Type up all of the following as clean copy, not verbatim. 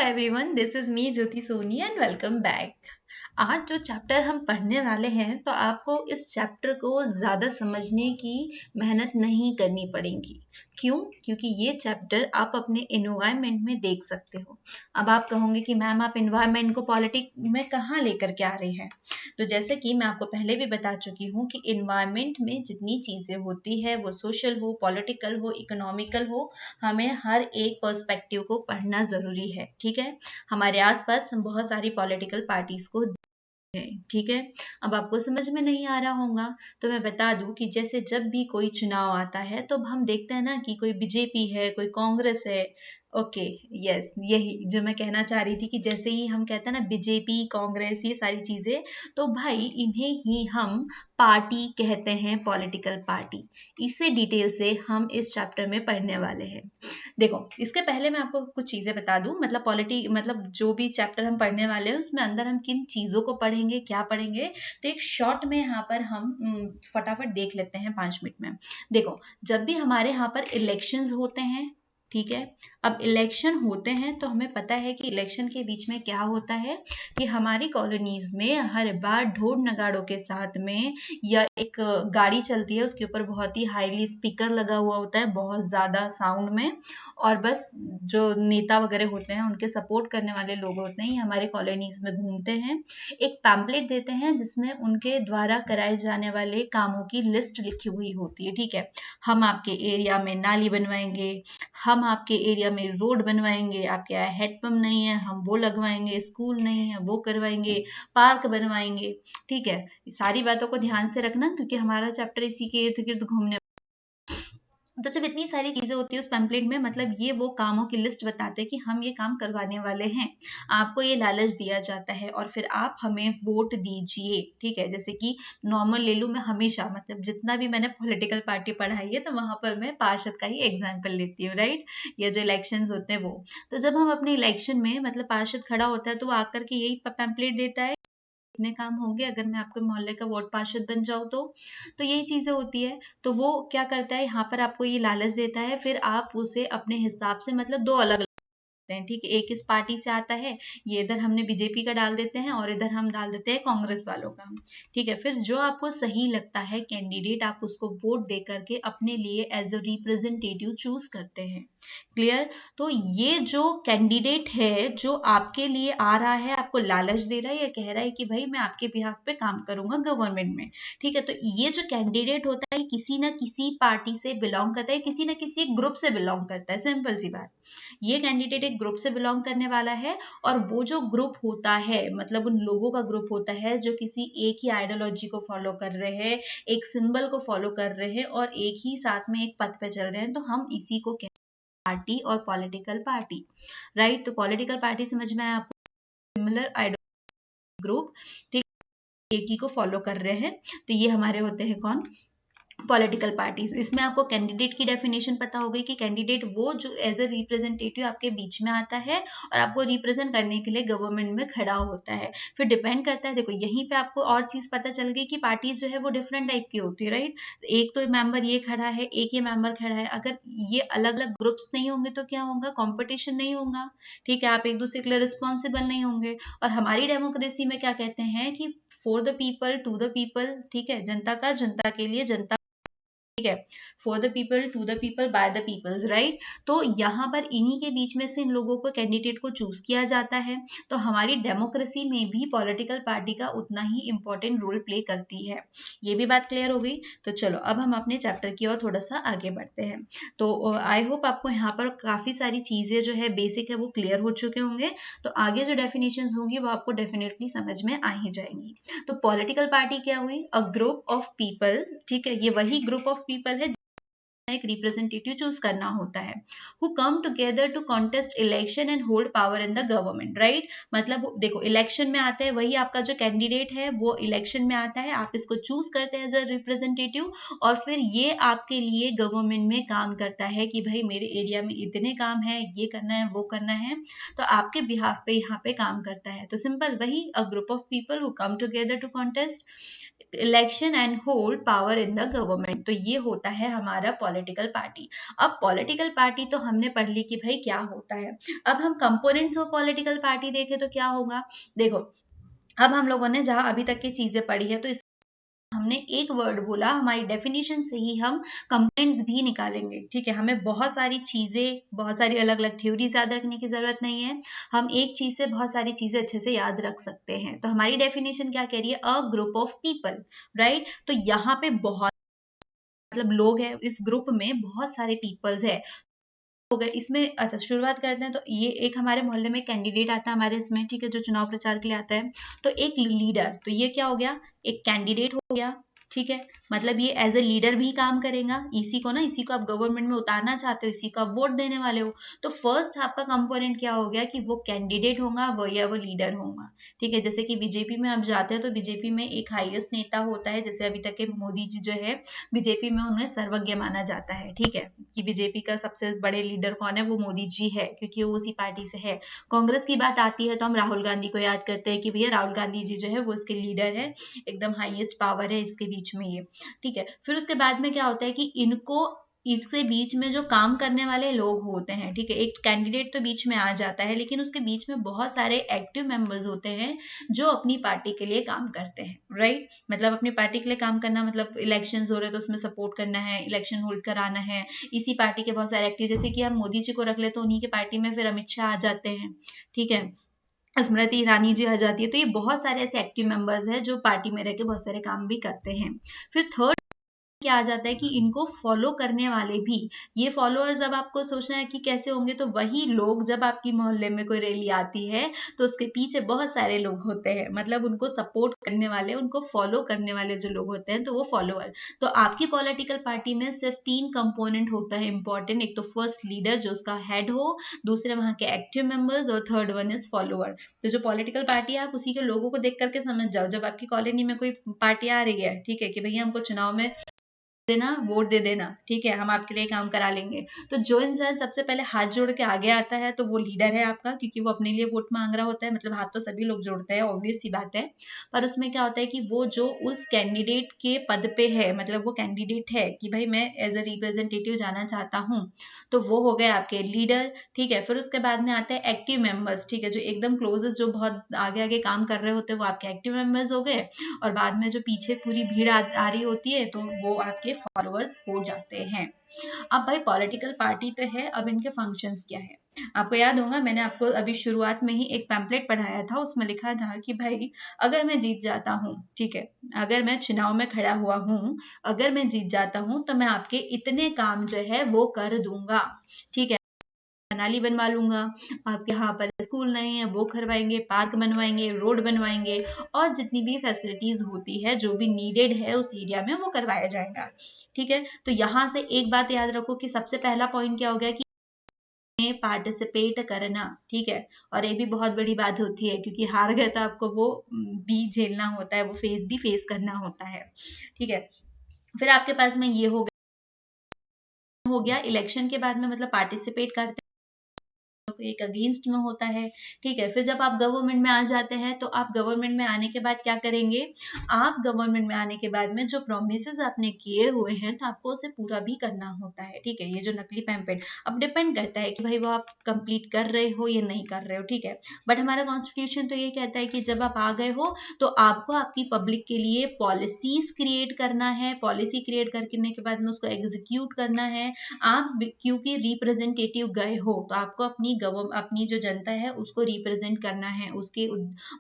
everyone, this is me Jyoti Soni and welcome back. आज जो chapter हम पढ़ने वाले हैं तो आपको इस चैप्टर को ज़्यादा समझने की मेहनत नहीं करनी पड़ेगी। क्यों? क्योंकि ये चैप्टर आप अपने एनवायरनमेंट में देख सकते हो। अब आप कहोगे कि मैम आप एनवायरनमेंट को पॉलिटिक्स में कहाँ लेकर के आ रहे हैं। तो जैसे कि मैं आपको पहले भी बता चुकी हूँ कि एनवायरनमेंट में जितनी चीज़ें होती है वो सोशल हो, पॉलिटिकल हो, इकोनॉमिकल हो, हमें हर एक पर्सपेक्टिव को पढ़ना ज़रूरी है। ठीक है, हमारे आसपास हम बहुत सारी पॉलिटिकल पार्टीज को है। ठीक है, अब आपको समझ में नहीं आ रहा होगा तो मैं बता दूं कि जैसे जब भी कोई चुनाव आता है तो हम देखते हैं ना कि कोई बीजेपी है, कोई कांग्रेस है। ओके, यस, यही जो मैं कहना चाह रही थी कि जैसे ही हम कहते हैं ना बीजेपी, कांग्रेस, ये सारी चीजें, तो भाई इन्हें ही हम पार्टी कहते हैं, पॉलिटिकल पार्टी। इसे डिटेल से हम इस चैप्टर में पढ़ने वाले हैं। देखो, इसके पहले मैं आपको कुछ चीजें बता दूं, मतलब जो भी चैप्टर हम पढ़ने वाले हैं उसमें अंदर हम किन चीजों को पढ़ेंगे, क्या पढ़ेंगे, तो एक शॉर्ट में यहाँ पर हम फटाफट देख लेते हैं 5 मिनट में। देखो, जब भी हमारे यहाँ पर इलेक्शंस होते हैं, ठीक है, अब इलेक्शन होते हैं तो हमें पता है कि इलेक्शन के बीच में क्या होता है कि हमारी कॉलोनीज में हर बार ढोल नगाड़ों के साथ में या एक गाड़ी चलती है, उसके ऊपर बहुत ही हाईली स्पीकर लगा हुआ होता है, बहुत ज्यादा साउंड में, और बस जो नेता वगैरह होते हैं, उनके सपोर्ट करने वाले लोग होते हैं, ये हमारे कॉलोनीज में घूमते हैं, एक पैम्पलेट देते हैं जिसमें उनके द्वारा कराए जाने वाले कामों की लिस्ट लिखी हुई होती है। ठीक है, हम आपके एरिया में नाली बनवाएंगे, हम आपके एरिया में रोड बनवाएंगे, आपके यहाँ हेडपम्प नहीं है हम वो लगवाएंगे, स्कूल नहीं है वो करवाएंगे, पार्क बनवाएंगे। ठीक है, सारी बातों को ध्यान से रखना क्योंकि हमारा चैप्टर इसी के इर्द गिर्द घूमने। तो जब इतनी सारी चीजें होती है उस पैम्पलेट में, मतलब ये वो कामों की लिस्ट बताते हैं कि हम ये काम करवाने वाले हैं, आपको ये लालच दिया जाता है और फिर आप हमें वोट दीजिए। ठीक है, जैसे कि नॉर्मल ले लूं मैं हमेशा, मतलब जितना भी मैंने पॉलिटिकल पार्टी पढ़ाई है तो वहां पर मैं पार्षद का ही एग्जाम्पल लेती हूँ, राइट, या जो इलेक्शन होते हैं वो। तो जब हम अपने इलेक्शन में मतलब पार्षद खड़ा होता है तो वो आकर के यही पैम्पलेट देता है, इतने काम होंगे अगर मैं आपके मोहल्ले का वार्ड पार्षद बन जाऊं तो यही चीजें होती है। तो वो क्या करता है, यहाँ पर आपको ये लालच देता है, फिर आप उसे अपने हिसाब से, मतलब दो अलग हैं, ठीक है, एक इस पार्टी से आता है, ये इधर हमने बीजेपी का डाल देते हैं और इधर हम डाल देते हैं कांग्रेस वालों का। ठीक है, फिर जो आपको सही लगता है कैंडिडेट, आप उसको वोट दे करके अपने लिए एज अ रिप्रेजेंटेटिव चूज करते हैं। क्लियर? तो ये जो कैंडिडेट है जो आपके लिए आ रहा है, आपको लालच दे रहा है, या कह रहा है कि भाई मैं आपके बिहाफ पे काम करूंगा गवर्नमेंट में। ठीक है, तो ये जो कैंडिडेट होता है किसी ना किसी पार्टी से बिलोंग करता है, किसी ना किसी ग्रुप से बिलोंग करता है, सिंपल सी बात। ये कैंडिडेट एक ग्रुप से बिलोंग करने वाला है और वो जो ग्रुप होता है, मतलब उन लोगों का ग्रुप होता है जो किसी एक ही आइडियोलॉजी को फॉलो कर रहे हैं, एक सिंबल को फॉलो कर रहे हैं और एक ही साथ में एक पथ पे चल रहे हैं, तो हम इसी को कहते हैं पार्टी और पॉलिटिकल पार्टी, राइट। तो पॉलिटिकल पार्टी समझ में आया आपको, सिमिलर आइडियोलॉजी ग्रुप, ठीक, एक ही को फॉलो कर रहे हैं, तो ये हमारे होते हैं कौन, पॉलिटिकल पार्टीज। इसमें आपको कैंडिडेट की डेफिनेशन पता हो गई कि कैंडिडेट वो जो एज अ रिप्रेजेंटेटिव आपके बीच में आता है और आपको रिप्रेजेंट करने के लिए गवर्नमेंट में खड़ा होता है। फिर डिपेंड करता है, देखो यहीं पे आपको और चीज पता चल गई कि पार्टी जो है वो डिफरेंट टाइप की होती है, राइट। एक तो मेंबर ये खड़ा है, एक ये मेंबर खड़ा है, अगर ये अलग अलग ग्रुप्स नहीं होंगे तो क्या होगा, कॉम्पिटिशन नहीं होगा। ठीक है, आप एक दूसरे के लिए रिस्पॉन्सिबल नहीं होंगे। और हमारी डेमोक्रेसी में क्या कहते हैं कि for the people to the people, ठीक है, जनता का जनता के लिए जनता, ठीक है, for the people to the people by the peoples, right. तो यहाँ पर इन्हीं के बीच में से इन लोगों को कैंडिडेट को चूज किया जाता है। तो हमारी डेमोक्रेसी में भी पॉलिटिकल पार्टी का उतना ही इंपॉर्टेंट रोल प्ले करती है। ये भी बात क्लियर हो गई। तो चलो अब हम अपने चैप्टर की ओर थोड़ा सा आगे बढ़ते हैं। तो आई होप आपको यहाँ पर काफी सारी चीजें जो है बेसिक है वो क्लियर हो चुके होंगे। तो आगे जो डेफिनेशन होंगी वो आपको डेफिनेटली समझ में आ ही जाएंगी। तो पॉलिटिकल पार्टी क्या हुई, अ ग्रुप ऑफ पीपल, ठीक है, ये वही ग्रुप ऑफ पीपल है एक रिप्रेजेंटेटिव चूज करना होता है, who come together to contest election and hold power in the government, right. मतलब देखो इलेक्शन में आता है वही आपका जो कैंडिडेट है, वो इलेक्शन में आता है, आप इसको चूज करते हैं एज अ रिप्रेजेंटेटिव और फिर ये आपके लिए गवर्नमेंट में काम करता है कि भाई मेरे एरिया में इतने काम है, ये करना है वो करना है, तो आपके बिहाफ पे यहाँ पे काम करता है। तो सिंपल वही, a group of people who come together to contest election and hold power in the government. तो ये होता है हमारा पॉलिटिकल पार्टी। अब पॉलिटिकल पार्टी तो हमने पढ़ ली कि भाई क्या होता है। अब हम कंपोनेंट्स ऑफ पॉलिटिकल पार्टी देखें तो क्या होगा। देखो, अब हम लोगों ने जहां अभी तक की चीजें पढ़ी है तो हमने एक वर्ड बोला, हमारी डेफिनेशन से ही हम कंपोनेंट्स भी निकालेंगे। ठीक है, हमें बहुत सारी चीजें, बहुत सारी अलग अलग थ्योरीज याद रखने की जरूरत नहीं है, हम एक चीज से बहुत सारी चीजें अच्छे से याद रख सकते हैं। तो हमारी डेफिनेशन क्या कह रही है, अ ग्रुप ऑफ पीपल, राइट। तो यहाँ पे बहुत मतलब लोग हैं, इस ग्रुप में बहुत सारे पीपल्स है हो गए इसमें। अच्छा, शुरुआत करते हैं। तो ये एक हमारे मोहल्ले में कैंडिडेट आता है हमारे इसमें, ठीक है, जो चुनाव प्रचार के लिए आता है। तो एक लीडर, तो ये क्या हो गया, एक कैंडिडेट हो गया, ठीक है। मतलब ये एज ए लीडर भी काम करेगा। इसी को ना, इसी को आप गवर्नमेंट में उतारना चाहते हो, इसी को आप वोट देने वाले हो। तो फर्स्ट आपका कंपोनेंट क्या हो गया कि वो कैंडिडेट होगा, वो या वो लीडर होगा, ठीक है। जैसे कि बीजेपी में आप जाते हैं तो बीजेपी में एक हाईएस्ट नेता होता है, जैसे अभी तक के मोदी जी जो है, बीजेपी में उन्हें सर्वज्ञ माना जाता है, ठीक है, कि बीजेपी का सबसे बड़े लीडर कौन है, वो मोदी जी है, क्योंकि वो उसी पार्टी से है। कांग्रेस की बात आती है तो हम राहुल गांधी को याद करते हैं कि भैया राहुल गांधी जी जो है वो इसके लीडर है, एकदम हाईएस्ट पावर है इसके बीच में ये, ठीक है। फिर उसके बाद में क्या होता है कि इनको, इसके बीच में जो काम करने वाले लोग होते हैं, ठीक है, एक कैंडिडेट तो बीच में आ जाता है, लेकिन उसके बीच में बहुत सारे एक्टिव मेंबर्स होते हैं जो अपनी पार्टी के लिए काम करते हैं, राइट। मतलब अपनी पार्टी के लिए काम करना मतलब इलेक्शंस हो रहे तो उसमें सपोर्ट करना है, इलेक्शन होल्ड कराना है। इसी पार्टी के बहुत सारे एक्टिव, जैसे कि हम मोदी जी को रख ले तो उन्हीं के पार्टी में फिर अमित शाह आ जाते हैं, ठीक है, स्मृति ईरानी जी आ जाती है। तो ये बहुत सारे ऐसे एक्टिव मेंबर्स हैं जो पार्टी में रह के बहुत सारे काम भी करते हैं। फिर थर्ड क्या आ जाता है कि इनको फॉलो करने वाले भी, ये फॉलोअर्स, अब आपको सोचना है कि कैसे होंगे, तो वही लोग, जब आपकी मोहल्ले में कोई रैली आती है तो उसके पीछे बहुत सारे लोग होते हैं, मतलब उनको सपोर्ट करने वाले, उनको फॉलो करने वाले जो लोग होते हैं, तो वो फॉलोअर। तो आपकी पॉलिटिकल पार्टी में सिर्फ 3 कंपोनेंट होता है इंपॉर्टेंट, एक तो फर्स्ट लीडर जो उसका हेड हो, दूसरे वहां के एक्टिव मेंबर्स, और थर्ड वन इज फॉलोअर। तो जो पॉलिटिकल पार्टी है आप उसी के लोगों को देख करके समझ जाओ। जब आपकी कॉलोनी में कोई पार्टी आ रही है, ठीक है, कि भैया हमको चुनाव में देना, वोट दे देना, ठीक है, हम आपके लिए काम करा लेंगे, तो जो इंसान सबसे पहले हाथ जोड़ के आगे आता है तो वो लीडर है आपका, क्योंकि वो अपने लिए वोट मांग रहा होता है। मतलब हाथ तो सभी लोग जोड़ते हैं, ऑब्वियस सी बात है, पर उसमें क्या होता है कि वो जो उस कैंडिडेट के पद पे है, मतलब वो कैंडिडेट है कि भाई मैं एज ए रिप्रेजेंटेटिव जाना चाहता हूँ, तो वो हो गए आपके लीडर, ठीक है। फिर उसके बाद में आते हैं एक्टिव मेंबर्स, ठीक है, जो एकदम क्लोजेस्ट, जो बहुत आगे आगे काम कर रहे होते हैं, वो आपके एक्टिव मेंबर्स हो गए। और बाद में जो पीछे पूरी भीड़ आ रही होती है तो वो आपके फॉलोअर्स हो जाते हैं। अब भाई पॉलिटिकल पार्टी तो है, अब इनके फंक्शंस क्या है। आपको याद होगा, मैंने आपको अभी शुरुआत में ही एक पैम्पलेट पढ़ाया था, उसमें लिखा था कि भाई अगर मैं जीत जाता हूँ, ठीक है, अगर मैं चुनाव में खड़ा हुआ हूँ, अगर मैं जीत जाता हूँ तो मैं आपके इतने काम जो है वो कर दूंगा, ठीक है, नाली बनवा लूंगा, आपके यहाँ पर स्कूल नहीं है वो करवाएंगे, पार्क बनवाएंगे, रोड बनवाएंगे, और जितनी भी फैसिलिटीज होती है जो भी नीडेड है उस एरिया में वो करवाया जाएगा, ठीक है। तो यहाँ से एक बात याद रखो कि सबसे पहला पॉइंट क्या हो गया कि पार्टिसिपेट करना, ठीक है। और ये भी बहुत बड़ी बात होती है, क्योंकि हार गए तो आपको वो भी झेलना होता है, वो फेस भी फेस करना होता है, ठीक है। फिर आपके पास में ये हो गया इलेक्शन के बाद में, मतलब पार्टिसिपेट करते एक अगेंस्ट में होता है, ठीक है। फिर जब आप गवर्नमेंट में आ जाते हैं तो आप गवर्नमेंट में आने के बाद क्या करेंगे, आप गवर्नमेंट में आने के बाद में जो प्रोमिसेस आपने किए हुए हैं तो आपको उसे पूरा भी करना होता है, ठीक है। ये जो नकली पैम्पलेट, अब डिपेंड करता है कि भाई वो आप कंप्लीट कर रहे हो या नहीं कर रहे हो, ठीक है। बट हमारा कॉन्स्टिट्यूशन तो ये कहता है कि जब आप आ गए हो तो आपको आपकी पब्लिक के लिए पॉलिसीज क्रिएट करना है, पॉलिसी क्रिएट करने के बाद में उसको एग्जीक्यूट करना है। आप क्योंकि रिप्रेजेंटेटिव गए हो तो आपको अपनी जो जनता है उसको रिप्रेजेंट करना है, उसके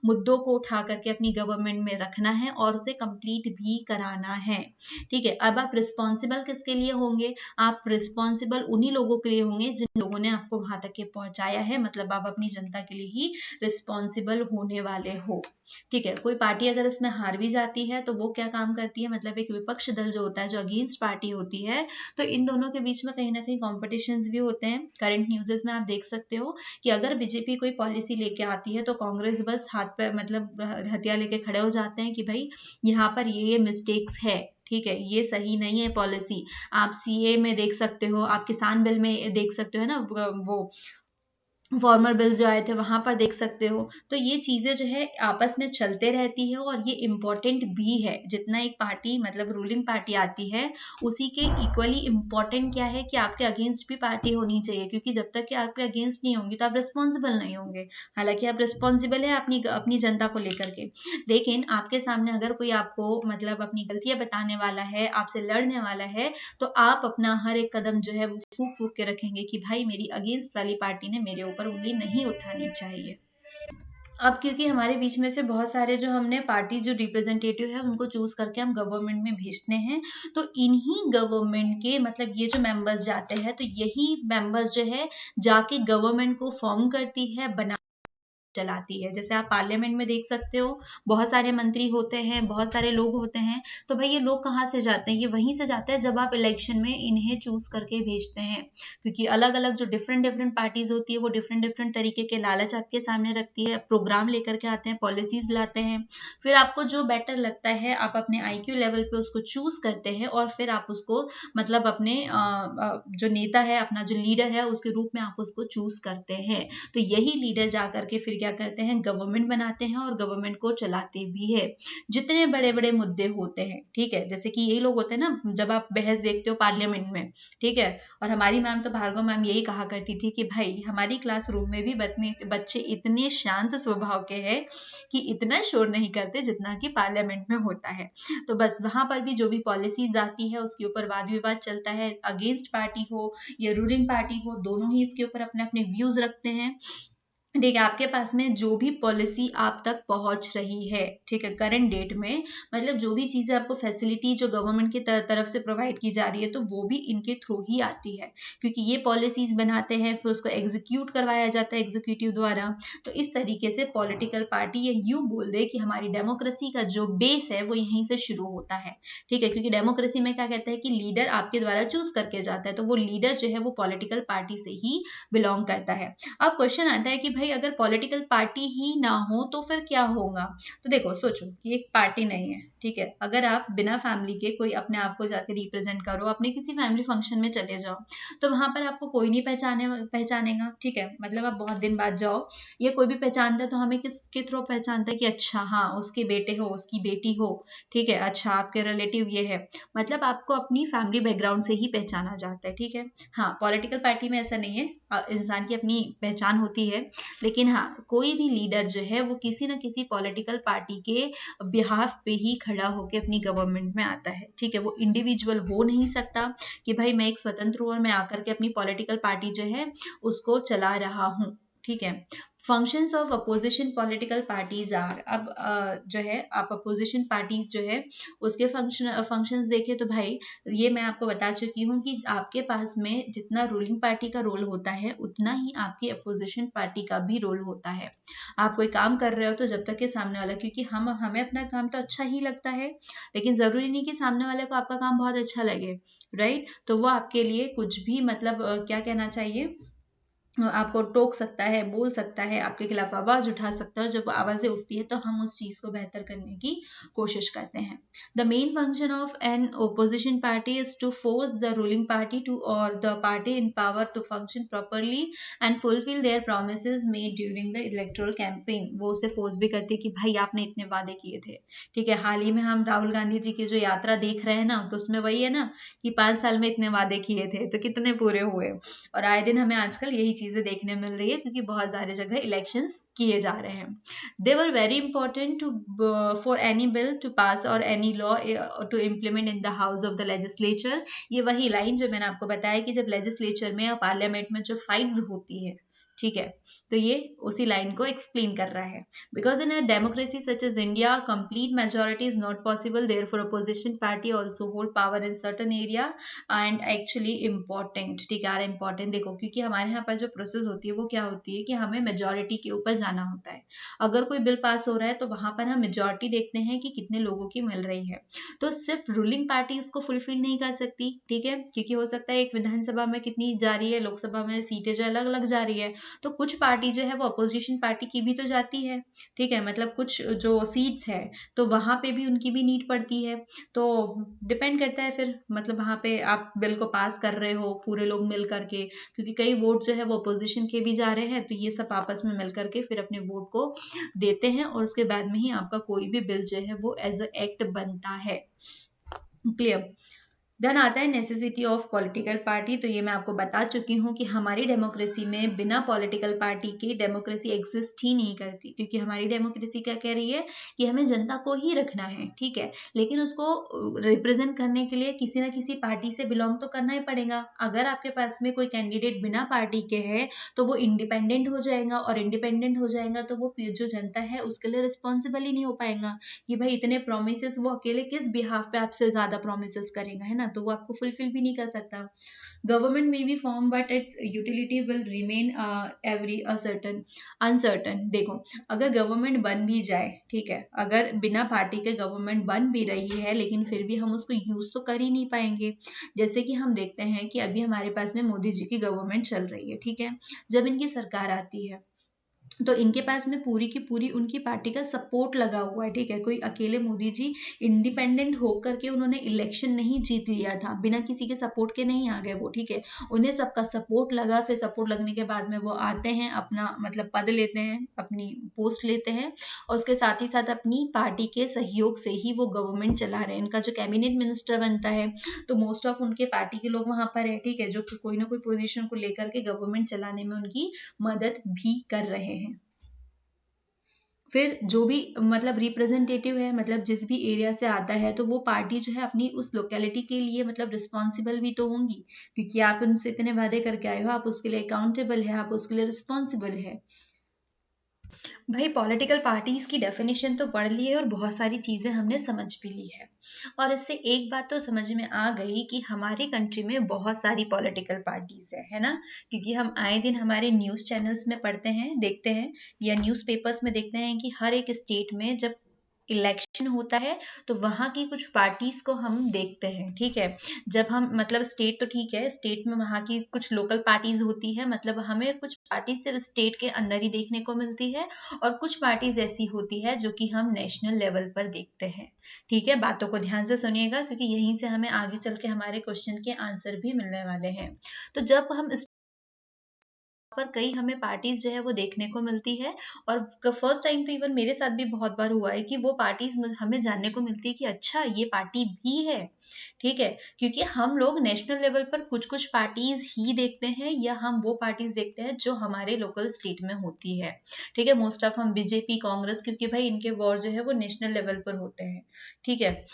मुद्दों को उठा करके अपनी गवर्नमेंट में रखना है और उसे कंप्लीट भी कराना है, ठीक है। अब आप रिस्पॉन्सिबल किसके लिए होंगे, आप रिस्पॉन्सिबल उन्हीं लोगों के लिए होंगे जिन लोगों ने आपको वहां तक के पहुंचाया है, मतलब आप अपनी जनता के लिए ही रिस्पॉन्सिबल होने वाले हो, ठीक है। कोई पार्टी अगर इसमें हार भी जाती है तो वो क्या काम करती है, मतलब एक विपक्ष दल जो होता है, जो अगेंस्ट पार्टी होती है, तो इन दोनों के बीच में कहीं ना कहीं कॉम्पिटिशन्स भी होते हैं। करंट न्यूज़ेस में आप देख सकते हो कि अगर बीजेपी कोई पॉलिसी लेके आती है तो कांग्रेस बस हाथ पे मतलब हथियार लेके खड़े हो जाते हैं कि भाई यहाँ पर ये मिस्टेक्स है, ठीक है, ये सही नहीं है पॉलिसी। आप सीए में देख सकते हो, आप किसान बिल में देख सकते हो ना, वो फॉर्मर बिल्स जो आए थे वहां पर देख सकते हो। तो ये चीजें जो है आपस में चलते रहती है और ये इम्पोर्टेंट भी है। जितना एक पार्टी मतलब रूलिंग पार्टी आती है उसी के इक्वली इम्पोर्टेंट क्या है कि आपके अगेंस्ट भी पार्टी होनी चाहिए, क्योंकि जब तक कि आपके अगेंस्ट नहीं होंगी तो आप रिस्पॉन्सिबल नहीं होंगे। हालांकि आप रिस्पॉन्सिबल है अपनी अपनी जनता को लेकर के, लेकिन आपके सामने अगर कोई आपको मतलब अपनी गलतियां बताने वाला है, आपसे लड़ने वाला है, तो आप अपना हर एक कदम जो है वो फूक फूक के रखेंगे कि भाई मेरी अगेंस्ट वाली पार्टी ने मेरे ऊपर उंगली नहीं उठानी चाहिए। अब क्योंकि हमारे बीच में से बहुत सारे जो हमने पार्टी जो रिप्रेजेंटेटिव है उनको चूज करके हम गवर्नमेंट में भेजते हैं, तो इन्हीं गवर्नमेंट के मतलब ये जो मेंबर्स जाते हैं तो यही मेंबर्स जो है जाके गवर्नमेंट को फॉर्म करती है, बना चलाती है। जैसे आप पार्लियामेंट में देख सकते हो बहुत सारे मंत्री होते हैं, बहुत सारे लोग होते हैं, तो भाई ये लोग कहाँ से जाते हैं? ये वहीं से जाते हैं जब आप इलेक्शन में इन्हें चूज करके भेजते हैं। क्योंकि अलग अलग जो डिफरेंट डिफरेंट पार्टीज होती है वो डिफरेंट डिफरेंट तरीके के लालच आपके सामने रखती है, प्रोग्राम लेकर के आते हैं, पॉलिसीज लाते हैं, फिर आपको जो बेटर लगता है आप अपने IQ लेवल पे उसको चूज करते हैं और फिर आप उसको मतलब अपने जो नेता है, अपना जो लीडर है उसके रूप में आप उसको चूज करते हैं। तो यही लीडर जा करके फिर क्या करते हैं, गवर्नमेंट बनाते हैं और गवर्नमेंट को चलाते भी है। जितने बड़े बड़े मुद्दे होते हैं, ठीक है, जैसे कि यही लोग होते हैं ना जब आप बहस देखते हो पार्लियामेंट में, ठीक है, और हमारी मैम तो भार्गव मैम यही कहा करती थी कि भाई हमारी क्लासरूम में भी बच्चे इतने शांत स्वभाव के हैं कि इतना शोर नहीं करते जितना कि पार्लियामेंट में होता है। तो बस वहां पर भी जो भी पॉलिसीज आती है उसके ऊपर वाद विवाद चलता है, अगेंस्ट पार्टी हो या रूलिंग पार्टी हो दोनों ही इसके ऊपर अपने अपने व्यूज रखते हैं। ठीक है, आपके पास में जो भी पॉलिसी आप तक पहुंच रही है, ठीक है, करंट डेट में, मतलब जो भी चीजें आपको फैसिलिटी जो गवर्नमेंट की तरफ से प्रोवाइड की जा रही है तो वो भी इनके थ्रू ही आती है, क्योंकि ये पॉलिसीज बनाते हैं फिर उसको एग्जीक्यूट करवाया जाता है एग्जीक्यूटिव द्वारा। तो इस तरीके से पॉलिटिकल पार्टी या यूं बोल दे कि हमारी डेमोक्रेसी का जो बेस है वो यहीं से शुरू होता है। ठीक है, क्योंकि डेमोक्रेसी में क्या कहता है कि लीडर आपके द्वारा चूज करके जाता है, तो वो लीडर जो है वो पॉलिटिकल पार्टी से ही बिलोंग करता है। अब क्वेश्चन आता है कि भाई अगर पॉलिटिकल पार्टी ही ना हो तो फिर क्या होगा? तो देखो सोचो कि एक पार्टी नहीं है, ठीक है, अगर आप बिना फैमिली के कोई अपने आप को जाकर रिप्रेजेंट करो, अपने किसी फैमिली फंक्शन में चले जाओ, तो वहां पर आपको कोई नहीं पहचानेगा, ठीक है, मतलब आप बहुत दिन बाद जाओ, ये कोई भी पहचानता है तो हमें किसके थ्रू पहचानता है कि अच्छा हाँ उसके बेटे हो, उसकी बेटी हो, ठीक है, अच्छा आपके रिलेटिव ये है, मतलब आपको अपनी फैमिली बैकग्राउंड से ही पहचाना जाता है। ठीक है, हाँ पॉलिटिकल पार्टी में ऐसा नहीं है, इंसान की अपनी पहचान होती है, लेकिन हाँ कोई भी लीडर जो है वो किसी ना किसी पॉलिटिकल पार्टी के बिहाफ पे ही खड़ा होकर अपनी गवर्नमेंट में आता है। ठीक है, वो इंडिविजुअल हो नहीं सकता कि भाई मैं एक स्वतंत्र हूँ और मैं आकर के अपनी पॉलिटिकल पार्टी जो है उसको चला रहा हूँ। ठीक है, functions of opposition political parties are, अब जो है आप अपोजिशन पार्टीज जो है उसके फंक्शंस देखें तो भाई ये मैं आपको बता चुकी हूँ कि आपके पास में जितना रूलिंग पार्टी का रोल होता है उतना ही आपकी अपोजिशन पार्टी का भी रोल होता है। आप कोई काम कर रहे हो तो जब तक के सामने वाला, क्योंकि हमें अपना काम तो अच्छा ही लगता है, लेकिन जरूरी नहीं कि सामने वाले को आपका काम बहुत अच्छा लगे, राइट, तो वो आपके लिए कुछ भी मतलब क्या कहना चाहिए, आपको टोक सकता है, बोल सकता है, आपके खिलाफ आवाज उठा सकता है। जब आवाजें उठती है तो हम उस चीज को बेहतर करने की कोशिश करते हैं। The main function of an opposition party is to force the ruling party to और the party in power to function properly and fulfil their promises made during the electoral campaign. वो उसे फोर्स भी करती है कि भाई आपने इतने वादे किए थे। ठीक है, हाल ही में हम राहुल गांधी जी की जो यात्रा देख रहे हैं ना, तो उसमें वही है ना कि 5 साल में इतने वादे किए थे तो कितने पूरे हुए, और आए दिन हमें आजकल यही चीजें देखने मिल रही है क्योंकि बहुत सारी जगह इलेक्शंस किए जा रहे हैं। They were very important to for any bill to pass और any law to implement in the house of the legislature. ये वही लाइन जो मैंने आपको बताया कि जब लेजिस्लेचर में और पार्लियामेंट में जो फाइट्स होती है, ठीक है, तो ये उसी लाइन को एक्सप्लेन कर रहा है। Because in a democracy such as India complete majority is not possible, therefore opposition party also hold power in certain area and actually important. ठीक है, आर इम्पॉर्टेंट, देखो क्योंकि हमारे यहाँ पर जो प्रोसेस होती है वो क्या होती है कि हमें मेजोरिटी के ऊपर जाना होता है। अगर कोई बिल पास हो रहा है तो वहां पर हम मेजोरिटी देखते हैं कि कितने लोगों की मिल रही है। तो सिर्फ रूलिंग पार्टी इसको फुलफिल नहीं कर सकती, ठीक है, क्योंकि हो सकता है एक विधानसभा में कितनी जा रही है, लोकसभा में सीटें जो अलग अलग जा रही है, तो कुछ पार्टी जो है वो अपोजिशन पार्टी की भी तो जाती है, ठीक है, मतलब कुछ जो सीट्स है तो वहां पे भी उनकी भी नीड पड़ती है। तो डिपेंड करता है फिर, मतलब वहां पे आप बिल को पास कर रहे हो पूरे लोग मिल करके, क्योंकि कई वोट जो है वो अपोजिशन के भी जा रहे हैं, तो ये सब आपस में मिल करके फिर अपने वोट को देते हैं और उसके बाद में ही आपका कोई भी बिल जो है वो एज अ एक्ट बनता है। क्लियर। देन आता है नेसेसिटी ऑफ पॉलिटिकल पार्टी। तो ये मैं आपको बता चुकी हूँ कि हमारी डेमोक्रेसी में बिना पॉलिटिकल पार्टी के डेमोक्रेसी एग्जिस्ट ही नहीं करती, क्योंकि हमारी डेमोक्रेसी क्या कह रही है कि हमें जनता को ही रखना है, ठीक है, लेकिन उसको रिप्रेजेंट करने के लिए किसी ना किसी पार्टी से बिलोंग तो करना ही पड़ेगा। अगर आपके पास में कोई कैंडिडेट बिना पार्टी के है तो वो इंडिपेंडेंट हो जाएगा, और इंडिपेंडेंट हो जाएगा तो वो जो जनता है उसके लिए रिस्पॉन्सिबल ही नहीं हो पाएगा कि भाई इतने प्रोमिस वो अकेले किस बिहाफ पे आपसे ज्यादा प्रोमिस करेगा, है ना, तो वो आपको फुलफिल भी नहीं कर सकता। गवर्नमेंट में be form but its utility will remain every ascertain uncertain. देखो, अगर गवर्नमेंट बन भी जाए, ठीक है, अगर बिना पार्टी के गवर्नमेंट बन भी रही है लेकिन फिर भी हम उसको यूज तो कर ही नहीं पाएंगे। जैसे कि हम देखते हैं कि अभी हमारे पास में मोदी जी की गवर्नमेंट चल रही है, ठीक है, जब इनकी सरकार आती है तो इनके पास में पूरी की पूरी उनकी पार्टी का सपोर्ट लगा हुआ है, ठीक है, कोई अकेले मोदी जी इंडिपेंडेंट होकर के उन्होंने इलेक्शन नहीं जीत लिया था, बिना किसी के सपोर्ट के नहीं आ गए वो, ठीक है, उन्हें सबका सपोर्ट लगा, फिर सपोर्ट लगने के बाद में वो आते हैं, अपना मतलब पद लेते हैं, अपनी पोस्ट लेते हैं, और उसके साथ ही साथ अपनी पार्टी के सहयोग से ही वो गवर्नमेंट चला रहे हैं। इनका जो कैबिनेट मिनिस्टर बनता है तो मोस्ट ऑफ उनके पार्टी के लोग वहां पर है, ठीक है, जो कोई ना कोई पोजीशन को लेकर के गवर्नमेंट चलाने में उनकी मदद भी कर रहे हैं। फिर जो भी मतलब रिप्रेजेंटेटिव है, मतलब जिस भी एरिया से आता है, तो वो पार्टी जो है अपनी उस लोकेलिटी के लिए मतलब रिस्पॉन्सिबल भी तो होंगी, क्योंकि आप उनसे इतने वादे करके आए हो, आप उसके लिए अकाउंटेबल है, आप उसके लिए रिस्पॉन्सिबल है। भाई पॉलिटिकल पार्टीज की डेफिनेशन तो पढ़ ली है और बहुत सारी चीजें हमने समझ भी ली है, और इससे एक बात तो समझ में आ गई कि हमारी कंट्री में बहुत सारी पॉलिटिकल पार्टीज है ना, क्योंकि हम आए दिन हमारे न्यूज चैनल्स में पढ़ते हैं, देखते हैं, या न्यूज़पेपर्स में देखते हैं कि हर एक स्टेट में जब इलेक्शन होता है तो वहां की कुछ पार्टीज को हम देखते हैं, ठीक है, जब हम मतलब स्टेट तो ठीक है, स्टेट में वहां की कुछ लोकल पार्टीज होती है, मतलब हमें कुछ पार्टीज सिर्फ स्टेट के अंदर ही देखने को मिलती है, और कुछ पार्टीज ऐसी होती है जो कि हम नेशनल लेवल पर देखते हैं, ठीक है, बातों को ध्यान से सुनिएगा क्योंकि यहीं से हमें आगे चल के हमारे क्वेश्चन के आंसर भी मिलने वाले हैं। तो जब हम पर कई हमें पार्टीज जो है वो देखने को मिलती है, और फर्स्ट टाइम तो इवन मेरे साथ भी बहुत बार हुआ है कि वो पार्टीज हमें जानने को मिलती है कि अच्छा ये पार्टी भी है, ठीक है, क्योंकि हम लोग नेशनल लेवल पर कुछ कुछ पार्टीज ही देखते हैं, या हम वो पार्टीज देखते हैं जो हमारे लोकल स्टेट में होती है, ठीक है, मोस्ट ऑफ हम बीजेपी कांग्रेस, क्योंकि भाई इनके वॉर जो है वो नेशनल लेवल पर होते हैं, ठीक है।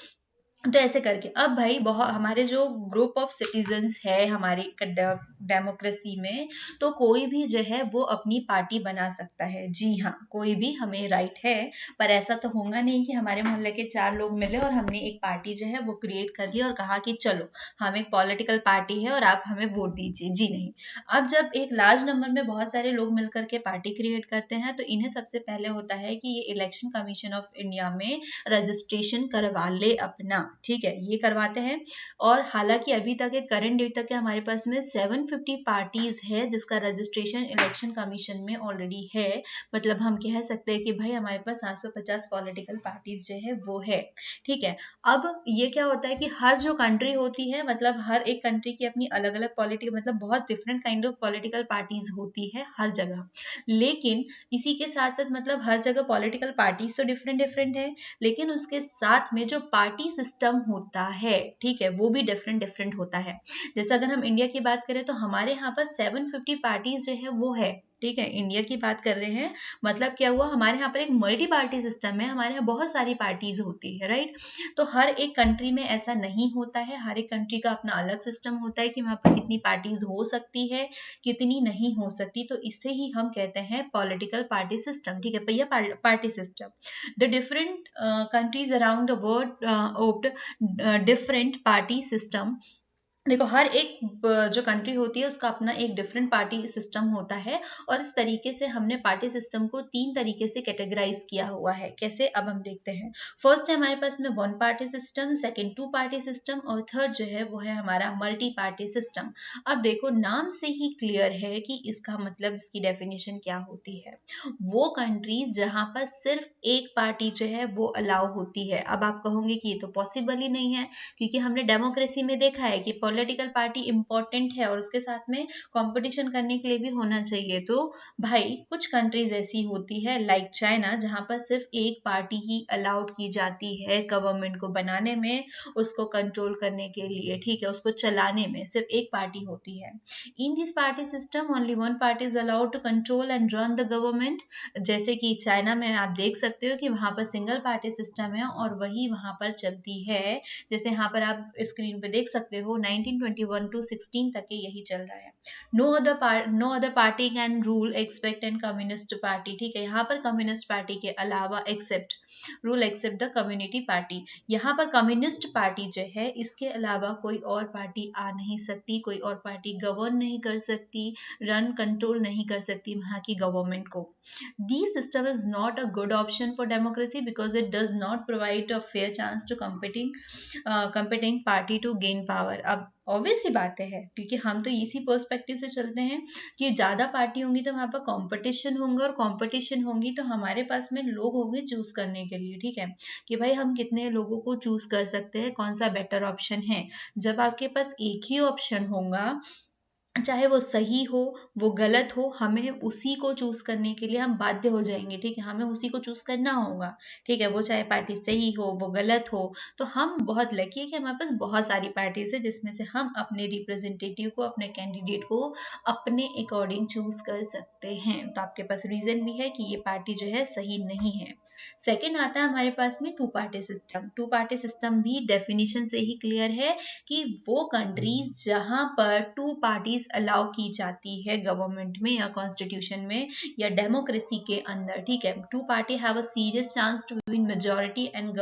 तो ऐसे करके अब भाई बहुत हमारे जो ग्रुप ऑफ सिटीजन्स है हमारी डेमोक्रेसी में, तो कोई भी जो है वो अपनी पार्टी बना सकता है, जी हाँ, कोई भी, हमें राइट है, पर ऐसा तो होगा नहीं कि हमारे मोहल्ले के 4 लोग मिले और हमने एक पार्टी जो है वो क्रिएट कर ली और कहा कि चलो हम एक पॉलिटिकल पार्टी है और आप हमें वोट दीजिए, जी नहीं। अब जब एक लार्ज नंबर में बहुत सारे लोग मिलकर के पार्टी क्रिएट करते हैं तो इन्हें सबसे पहले होता है कि ये इलेक्शन कमीशन ऑफ इंडिया में रजिस्ट्रेशन करवा ले अपना, ठीक है, ये करवाते हैं। और हालांकि अभी तक एक करंट डेट तक हमारे पास में 750 पार्टीज है जिसका रजिस्ट्रेशन इलेक्शन कमीशन में ऑलरेडी है, मतलब हम कह सकते हैं कि भाई हमारे पास 750 पॉलिटिकल पार्टीज जो है वो है, ठीक है। अब ये क्या होता है कि हर जो कंट्री होती है, मतलब हर एक कंट्री की अपनी अलग अलग पॉलिटिकल मतलब बहुत different kind of political parties होती है हर जगह, लेकिन इसी के साथ साथ मतलब हर जगह पॉलिटिकल पार्टीज तो डिफरेंट डिफरेंट है, लेकिन उसके साथ में जो पार्टी सिस्टम होता है, ठीक है, वो भी डिफरेंट डिफरेंट होता है। जैसे अगर हम इंडिया की बात करें तो हमारे यहाँ पर 750 पार्टीज जो है वो है, ठीक है, इंडिया की बात कर रहे हैं, मतलब क्या हुआ, हमारे यहाँ पर एक मल्टी पार्टी सिस्टम है, हमारे यहाँ बहुत सारी पार्टीज होती है, राइट। तो हर एक कंट्री में ऐसा नहीं होता है, हर एक कंट्री का अपना अलग सिस्टम होता है कि वहां पर कितनी पार्टीज हो सकती है, कितनी नहीं हो सकती, तो इससे ही हम कहते हैं पॉलिटिकल पार्टी सिस्टम, ठीक है, भैया party system. The different countries around the world opt different party system देखो हर एक जो कंट्री होती है उसका अपना एक डिफरेंट पार्टी सिस्टम होता है, और इस तरीके से हमने पार्टी सिस्टम को 3 तरीके से कैटेगराइज किया हुआ है। कैसे, अब हम देखते हैं। फर्स्ट है हमारे पास में one party system, second two party system, और थर्ड जो है वो है हमारा मल्टी पार्टी सिस्टम। अब देखो नाम से ही क्लियर है कि इसका मतलब, इसकी डेफिनेशन क्या होती है। वो कंट्रीज जहां पर सिर्फ एक पार्टी जो है वो अलाउ होती है। अब आप कहोगे कि ये तो पॉसिबल ही नहीं है, क्योंकि हमने डेमोक्रेसी में देखा है कि पॉलिटिकल पार्टी इंपॉर्टेंट है और उसके साथ में कंपटीशन करने के लिए भी होना चाहिए। तो भाई कुछ कंट्रीज ऐसी होती है लाइक चाइना, जहां पर सिर्फ एक पार्टी ही अलाउड की जाती है गवर्नमेंट को बनाने में, उसको कंट्रोल करने के लिए, ठीक है, उसको चलाने में सिर्फ एक पार्टी होती है। In this party system only one party is allowed to control and run the government. जैसे कि चाइना में आप देख सकते हो कि वहां पर सिंगल पार्टी सिस्टम है और वही वहां पर चलती है। जैसे यहाँ पर आप स्क्रीन पे देख सकते हो 1921 टू 16 तक के यही चल रहा है। No other party can rule except and communist party, ठीक है, यहाँ पर कम्युनिस्ट पार्टी के अलावा एक्सेप्ट द कम्युनिटी पार्टी। यहाँ पर कम्युनिस्ट पार्टी जो है इसके अलावा कोई और पार्टी आ नहीं सकती, कोई और पार्टी गवर्न नहीं कर सकती, रन कंट्रोल नहीं कर सकती वहाँ की गवर्नमेंट को। This system is not a good option for democracy because it does not provide a fair chance to competing party to gain power। अब ऑब्वियस सी बातें है, क्योंकि हम तो इसी पर्सपेक्टिव से चलते हैं कि ज्यादा पार्टी होंगी तो वहां पर कंपटीशन होंगे, और कंपटीशन होंगी तो हमारे पास में लोग होंगे चूज करने के लिए, ठीक है, कि भाई हम कितने लोगों को चूज कर सकते हैं, कौन सा बेटर ऑप्शन है। जब आपके पास एक ही ऑप्शन होगा, चाहे वो सही हो वो गलत हो, हमें उसी को चूज करने के लिए हम बाध्य हो जाएंगे, ठीक है, हमें उसी को चूज करना होगा, ठीक है, वो चाहे पार्टी सही हो वो गलत हो। तो हम बहुत लकी है कि हमारे पास बहुत सारी पार्टीज है जिसमें से हम अपने रिप्रेजेंटेटिव को, अपने कैंडिडेट को अपने अकॉर्डिंग चूज कर सकते हैं। तो आपके पास रीजन भी है कि ये पार्टी जो है सही नहीं है। सेकेंड आता है हमारे पास में two party system. Two party system भी डेफिनेशन से ही क्लियर है कि वो कंट्रीज जहां पर टू पार्टीज अलाउ की जाती है गवर्नमेंट में या कॉन्स्टिट्यूशन में या डेमोक्रेसी के अंदर, ठीक है, two party have a serious chance to win majority and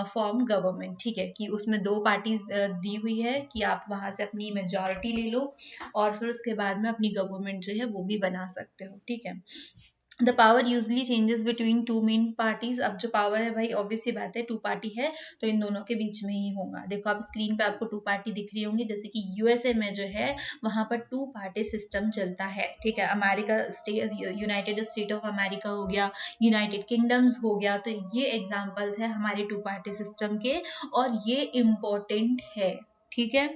form government, ठीक है, कि उसमें दो पार्टीज दी हुई है कि आप वहां से अपनी मेजॉरिटी ले लो और फिर उसके बाद में अपनी गवर्नमेंट जो है वो भी बना सकते हो, ठीक है। The power usually changes between two main parties. अब जो पावर है भाई ऑब्वियस सी बात है, टू पार्टी है तो इन दोनों के बीच में ही होगा। देखो आप स्क्रीन पे आपको टू पार्टी दिख रही होंगी, जैसे कि यूएसए में जो है वहां पर टू पार्टी सिस्टम चलता है, ठीक है, America state, United state of America हो गया, यूनाइटेड किंगडम्स हो गया, तो ये एग्जाम्पल्स है हमारे टू पार्टी सिस्टम के, और ये इम्पोर्टेंट है, ठीक है।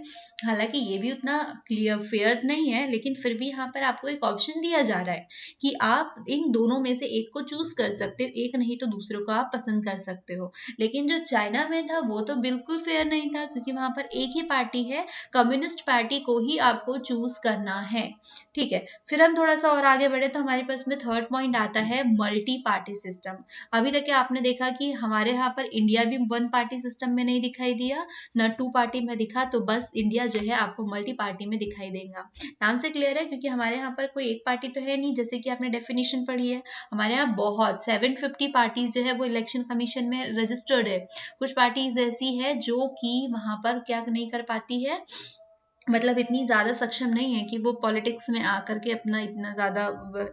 हालांकि ये भी उतना क्लियर फेयर नहीं है, लेकिन फिर भी यहाँ पर आपको एक ऑप्शन दिया जा रहा है कि आप इन दोनों में से एक को चूज कर सकते हो, एक नहीं तो दूसरे को आप पसंद कर सकते हो। लेकिन जो चाइना में था वो तो बिल्कुल फेयर नहीं था, क्योंकि वहां पर एक ही पार्टी है, कम्युनिस्ट पार्टी को ही आपको चूज करना है, ठीक है। फिर हम थोड़ा सा और आगे बढ़े तो हमारे पास में थर्ड पॉइंट आता है मल्टी पार्टी सिस्टम। अभी तक आपने देखा कि हमारे यहाँ पर इंडिया भी वन पार्टी सिस्टम में नहीं दिखाई दिया, न टू पार्टी में दिखा, तो बस इंडिया जो है आपको मल्टी पार्टी में दिखाई देगा। नाम से क्लियर है, क्योंकि हमारे यहाँ पर कोई एक पार्टी तो है नहीं, जैसे कि आपने डेफिनेशन पढ़ी है, हमारे यहाँ बहुत 750 पार्टीज जो है वो इलेक्शन कमीशन में रजिस्टर्ड है। कुछ पार्टीज ऐसी है जो कि वहां पर क्या नहीं कर पाती है, मतलब इतनी ज्यादा सक्षम नहीं है कि वो पॉलिटिक्स में आकर के अपना इतना ज्यादा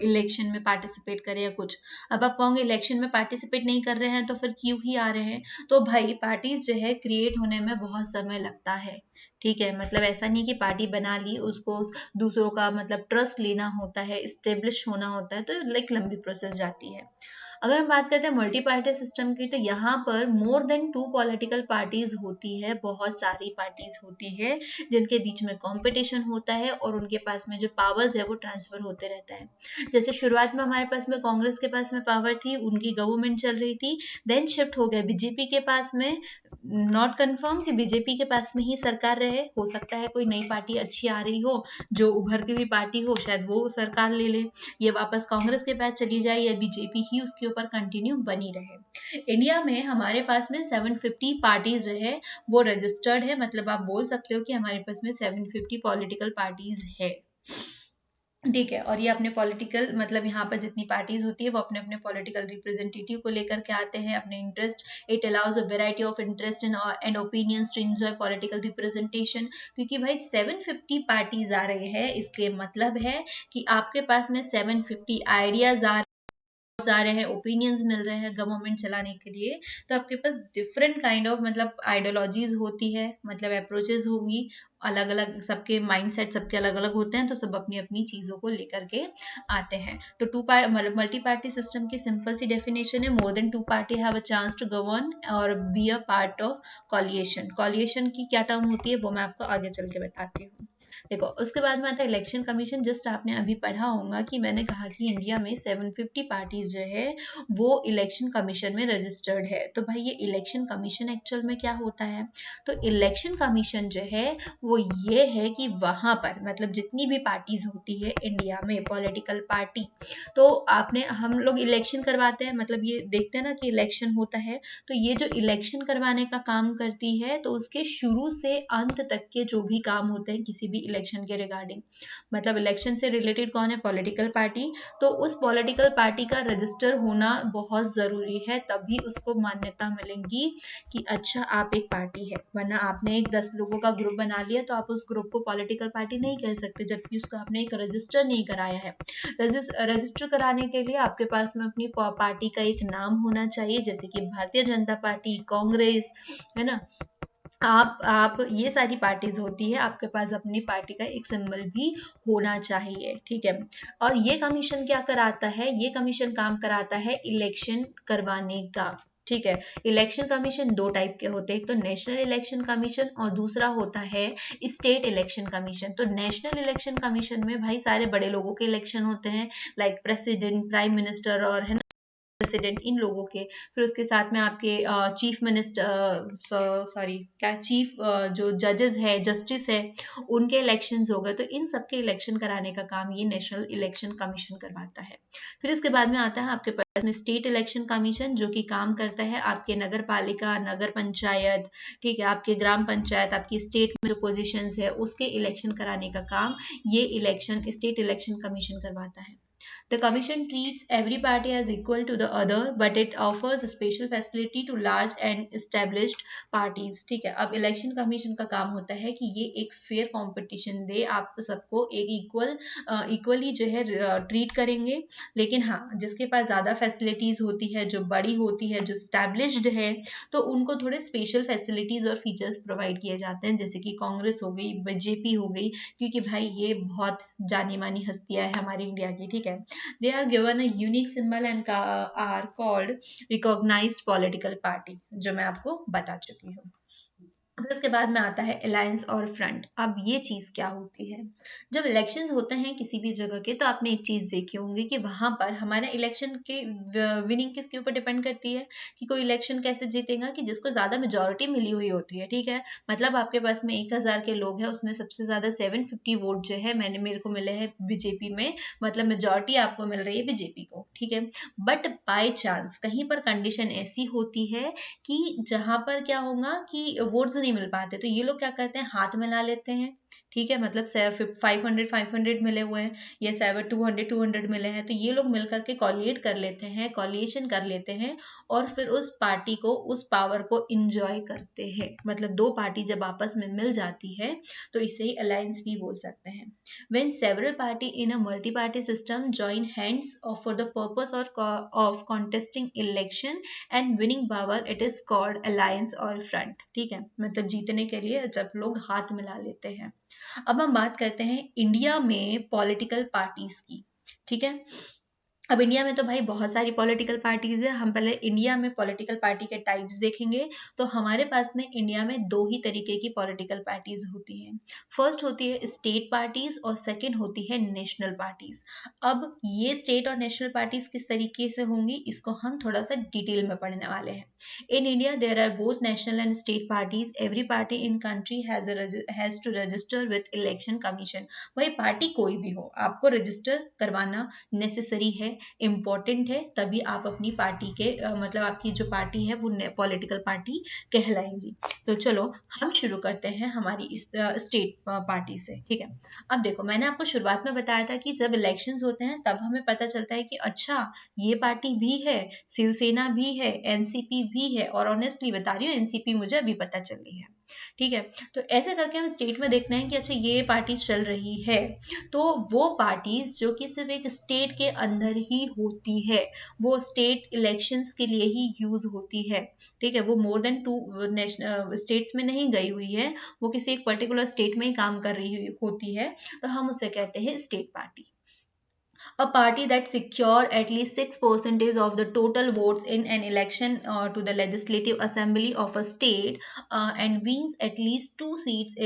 इलेक्शन में पार्टिसिपेट करे या कुछ। अब आप कहोगे इलेक्शन में पार्टिसिपेट नहीं कर रहे हैं तो फिर क्यों ही आ रहे हैं, तो भाई पार्टीज जो है क्रिएट होने में बहुत समय लगता है, ठीक है, मतलब ऐसा नहीं कि पार्टी बना ली उसको दूसरों का मतलब ट्रस्ट लेना होता है, स्टेब्लिश होना होता है, तो लाइक लंबी प्रोसेस जाती है। अगर हम बात करते हैं मल्टी पार्टी सिस्टम की, तो यहाँ पर more than two political parties होती है, बहुत सारी पार्टीज होती है जिनके बीच में कंपटीशन होता है और उनके पास में जो पावर्स है वो ट्रांसफर होते रहता है। जैसे शुरुआत में हमारे पास में कांग्रेस के पास में पावर थी, उनकी गवर्नमेंट चल रही थी, देन शिफ्ट हो गया बीजेपी के पास में। नॉट कंफर्म कि बीजेपी के पास में ही सरकार रहे, हो सकता है कोई नई पार्टी अच्छी आ रही हो, जो उभरती हुई पार्टी हो, शायद वो सरकार ले ले, ये वापस कांग्रेस के पास चली जाए या बीजेपी ही उसके ऊपर कंटिन्यू बनी रहे। इंडिया में हमारे पास में 750 पार्टीज जो है वो रजिस्टर्ड है, मतलब आप बोल सकते हो कि हमारे पास में 750 पॉलिटिकल पार्टीज है। ठीक है। और ये अपने पॉलिटिकल मतलब यहाँ पर जितनी पार्टीज होती है वो अपने अपने पॉलिटिकल रिप्रेजेंटेटिव को लेकर के आते हैं, अपने interest. It allows a variety of interest and opinions to enjoy political representation. क्योंकि भाई 750 पार्टीज आ रहे हैं, इसके मतलब है कि आपके पास में 750 आइडियाज आ रहे हैं, ओपिनियंस मिल रहे हैं गवर्नमेंट चलाने के लिए। तो आपके पास डिफरेंट काइंड ऑफ मतलब आइडियोलॉजीज होती है, मतलब अप्रोचेस होंगी, अलग अलग सबके माइंडसेट सबके अलग अलग होते हैं, तो सब अपनी अपनी चीजों को लेकर के आते हैं। तो मल्टी पार्टी सिस्टम की सिंपल सी डेफिनेशन है, more than two party have a chance to govern और be a part of coalition. Coalition की क्या टर्म होती है वो मैं आपको आगे चल के बताती हूँ। देखो उसके बाद में आता है इलेक्शन कमीशन। जस्ट आपने अभी पढ़ा होगा कि मैंने कहा कि इंडिया में 750 पार्टीज जो है वो इलेक्शन कमीशन में रजिस्टर्ड है। तो भाई ये इलेक्शन कमीशन एक्चुअल में क्या होता है? तो इलेक्शन कमीशन जो है वो ये है कि वहां पर मतलब जितनी भी पार्टीज होती है इंडिया में पॉलिटिकल पार्टी, तो आपने हम लोग इलेक्शन करवाते हैं, मतलब ये देखते हैं ना कि इलेक्शन होता है, तो ये जो इलेक्शन करवाने का काम करती है, तो उसके शुरू से अंत तक के जो भी काम होते हैं किसी भी इलेक्शन के रिगार्डिंग, मतलब इलेक्शन से रिलेटेड कौन है? Political party. तो उस पॉलिटिकल पार्टी का रजिस्टर होना बहुत जरूरी है, तभी उसको मान्यता मिलेगी कि अच्छा आप एक पार्टी है। वरना आपने एक 10 लोगों का ग्रुप बना लिया तो आप उस ग्रुप को पॉलिटिकल पार्टी नहीं कह सकते, जबकि उसका आपने एक रजिस्टर नहीं कराया है। रजिस्टर कराने के लिए आपके पास में अपनी पार्टी का एक नाम होना चाहिए, जैसे कि भारतीय जनता पार्टी, कांग्रेस, है ना। आप ये सारी पार्टीज होती है, आपके पास अपनी पार्टी का एक सिंबल भी होना चाहिए, ठीक है। और ये कमीशन क्या कराता है? ये कमीशन काम कराता है इलेक्शन करवाने का, ठीक है। इलेक्शन कमीशन दो टाइप के होते हैं, एक तो नेशनल इलेक्शन कमीशन और दूसरा होता है स्टेट इलेक्शन कमीशन। तो नेशनल इलेक्शन कमीशन में भाई सारे बड़े लोगों के इलेक्शन होते हैं, लाइक प्रेसिडेंट, प्राइम मिनिस्टर और है प्रेसिडेंट, इन लोगों के। फिर उसके साथ में आपके चीफ मिनिस्टर, सॉरी क्या, चीफ जो जजेस है, जस्टिस है, उनके इलेक्शंस हो गए। तो इन सबके इलेक्शन कराने का काम ये नेशनल इलेक्शन कमीशन करवाता है। फिर इसके बाद में आता है आपके पास में स्टेट इलेक्शन कमीशन, जो कि काम करता है आपके नगर पालिका, नगर पंचायत, ठीक है, आपके ग्राम पंचायत, आपकी स्टेट में जो पोजीशंस है उसके इलेक्शन कराने का काम ये इलेक्शन स्टेट इलेक्शन कमीशन करवाता है। The commission treats every party as equal to the other, but it offers a special facility to large and established parties. ठीक है, अब इलेक्शन कमीशन का काम होता है कि ये एक फेयर कंपटीशन दे, आप सबको एक इक्वली जो है ट्रीट करेंगे। लेकिन हाँ, जिसके पास ज़्यादा फैसिलिटीज़ होती है, जो बड़ी होती है, जो स्टैब्लिश्ड है, तो उनको थोड़े स्पेशल फैसिलिटीज़ और फीचर्स प्रोवाइड किए जाते हैं, जैसे कि कांग्रेस हो गई, बीजेपी हो गई, क्योंकि भाई ये बहुत जानी मानी हस्तियां है हमारी इंडिया की, ठीक है। They are given a unique symbol and are called recognized political party, जो मैं आपको बता चुकी हूँ। फिर उसके बाद में आता है अलायंस और फ्रंट। अब ये चीज क्या होती है? जब इलेक्शंस होते हैं किसी भी जगह के, तो आपने एक चीज देखी होंगी कि वहां पर हमारा इलेक्शन के विनिंग किसके ऊपर डिपेंड करती है, कि कोई इलेक्शन कैसे जीतेगा, कि जिसको ज्यादा मेजोरिटी मिली हुई होती है, ठीक है। मतलब आपके पास में 1000 के लोग हैं, उसमें सबसे ज्यादा 750 वोट जो है मेरे को मिले हैं बीजेपी में, मतलब मेजोरिटी आपको मिल रही है बीजेपी को, ठीक है। बट बाय चांस कहीं पर कंडीशन ऐसी होती है कि जहां पर क्या होगा कि वोट्स नहीं मिल पाते, तो ये लोग क्या करते हैं, हाथ मिला लेते हैं, ठीक है। मतलब 500 मिले हुए हैं या 200 मिले हैं, तो ये लोग मिलकर के कॉलिएट कर लेते हैं, कॉलिएशन कर लेते हैं, और फिर उस पार्टी को, उस पावर को इंजॉय करते हैं। मतलब दो पार्टी जब आपस में मिल जाती है तो इसे ही अलायंस भी बोल सकते हैं। When several party in a multi-party system join hands for the purpose of contesting election and winning power, it is called alliance और front, ठीक है। मतलब जीतने के लिए जब लोग हाथ मिला लेते हैं। अब हम बात करते हैं इंडिया में पॉलिटिकल पार्टीज की, ठीक है। अब इंडिया में तो भाई बहुत सारी पॉलिटिकल पार्टीज है। हम पहले इंडिया में पॉलिटिकल पार्टी के टाइप्स देखेंगे। तो हमारे पास में इंडिया में दो ही तरीके की पॉलिटिकल पार्टीज होती हैं। फर्स्ट होती है स्टेट पार्टीज और सेकंड होती है नेशनल पार्टीज। अब ये स्टेट और नेशनल पार्टीज किस तरीके से होंगी, इसको हम थोड़ा सा डिटेल में पढ़ने वाले हैं। In India there are both national and state parties. Every party in country has to register with election commission. भाई पार्टी कोई भी हो, आपको रजिस्टर करवाना नेसेसरी है इम्पोर्टेंट है, तभी आप अपनी पार्टी के मतलब आपकी जो पार्टी है वो पॉलिटिकल पार्टी कहलाएंगी। तो चलो हम शुरू करते हैं हमारी इस स्टेट पार्टी से। ठीक है, अब देखो मैंने आपको शुरुआत में बताया था कि जब इलेक्शंस होते हैं तब हमें पता चलता है कि अच्छा ये पार्टी भी है, शिवसेना भी है, एनसीपी भी है, और ऑनेस्टली बता रही हूँ एनसीपी मुझे अभी पता चल रही है। ठीक है, तो ऐसे करके हम स्टेट में देखते हैं कि अच्छा ये पार्टी चल रही है, तो वो पार्टीज जो कि सिर्फ एक स्टेट के अंदर ही होती है, वो स्टेट इलेक्शंस के लिए ही यूज होती है। ठीक है, वो मोर देन 2 स्टेट्स में नहीं गई हुई है, वो किसी एक पर्टिकुलर स्टेट में ही काम कर रही होती है, तो हम उसे कहते हैं state party. A party that secure at least 6% of the total votes in an election to the legislative assembly of a state and wins at least 2 seats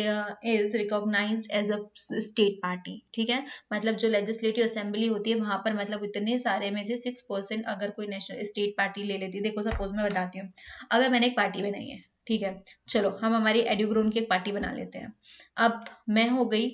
is recognized as a state party। ठीक है, मतलब जो legislative assembly होती है वहां पर मतलब इतने सारे में से 6% अगर कोई नेशनल स्टेट पार्टी ले लेती है। देखो सपोज मैं बताती हूँ, अगर मैंने एक पार्टी बनाई है, ठीक है, चलो हम हमारी एड्यूग्रोन की एक पार्टी बना लेते हैं। अब मैं हो गई,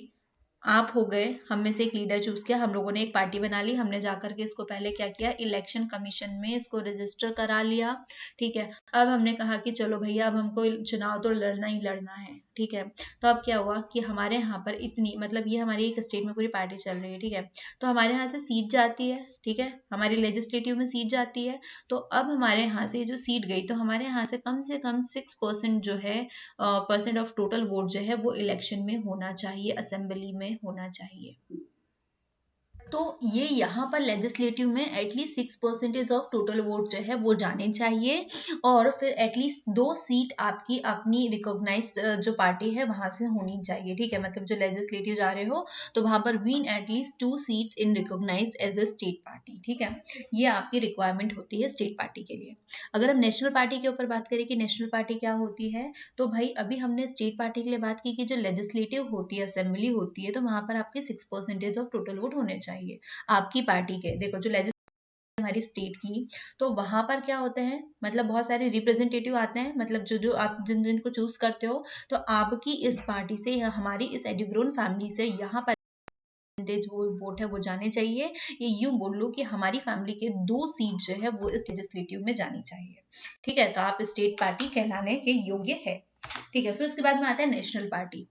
आप हो गए, हम में से एक लीडर चूज किया, हम लोगों ने एक पार्टी बना ली, हमने जाकर के इसको पहले क्या किया, इलेक्शन कमीशन में इसको रजिस्टर करा लिया। ठीक है, अब हमने कहा कि चलो भैया अब हमको चुनाव तो लड़ना ही लड़ना है। ठीक है, तो अब क्या हुआ कि हमारे यहाँ पर इतनी मतलब ये हमारी एक स्टेट में पूरी पार्टी चल रही है। ठीक है, तो हमारे यहाँ से सीट जाती है, ठीक है, हमारी लेजिस्लेटिव में सीट जाती है, तो अब हमारे यहाँ से जो सीट गई तो हमारे यहाँ से कम 6% जो है परसेंट ऑफ टोटल वोट जो है वो इलेक्शन में होना चाहिए, असेंबली में होना चाहिए। तो ये यहाँ पर लेजिस्लेटिव में एटलीस्ट 6% ऑफ टोटल वोट जो है वो जाने चाहिए, और फिर एटलीस्ट 2 सीट आपकी अपनी रिकॉग्नाइज्ड जो पार्टी है वहां से होनी चाहिए। ठीक है, मतलब जो लेजिस्लेटिव जा रहे हो तो वहां पर win at least 2 seats in recognised as a state party. ठीक है, ये आपकी रिक्वायरमेंट होती है स्टेट पार्टी के लिए। अगर हम नेशनल पार्टी के ऊपर बात करें कि नेशनल पार्टी क्या होती है, तो भाई अभी हमने स्टेट पार्टी के लिए बात की कि जो लेजिस्लेटिव होती है, असेंबली होती है, तो वहां पर आपके 6% ऑफ टोटल वोट होने चाहिए आपकी पार्टी के। देखो जो हमारी स्टेट की, तो वहां पर क्या होते हैं, मतलब बहुत सारे रिप्रेजेंटेटिव आते हैं, मतलब जो जो आप जिन जिन को चूज करते हो, तो आपकी इस पार्टी से या हमारी इस एडिग्रोन फैमिली से यहाँ पर वो वोट है वो जाने चाहिए। ये यूं बोल लो कि हमारी फैमिली के 2 सीट जो है वो इस लेजिस्लेटिव में जानी चाहिए। ठीक है, तो आप स्टेट पार्टी कहलाने के योग्य है। ठीक है, फिर उसके बाद में आता है नेशनल पार्टी।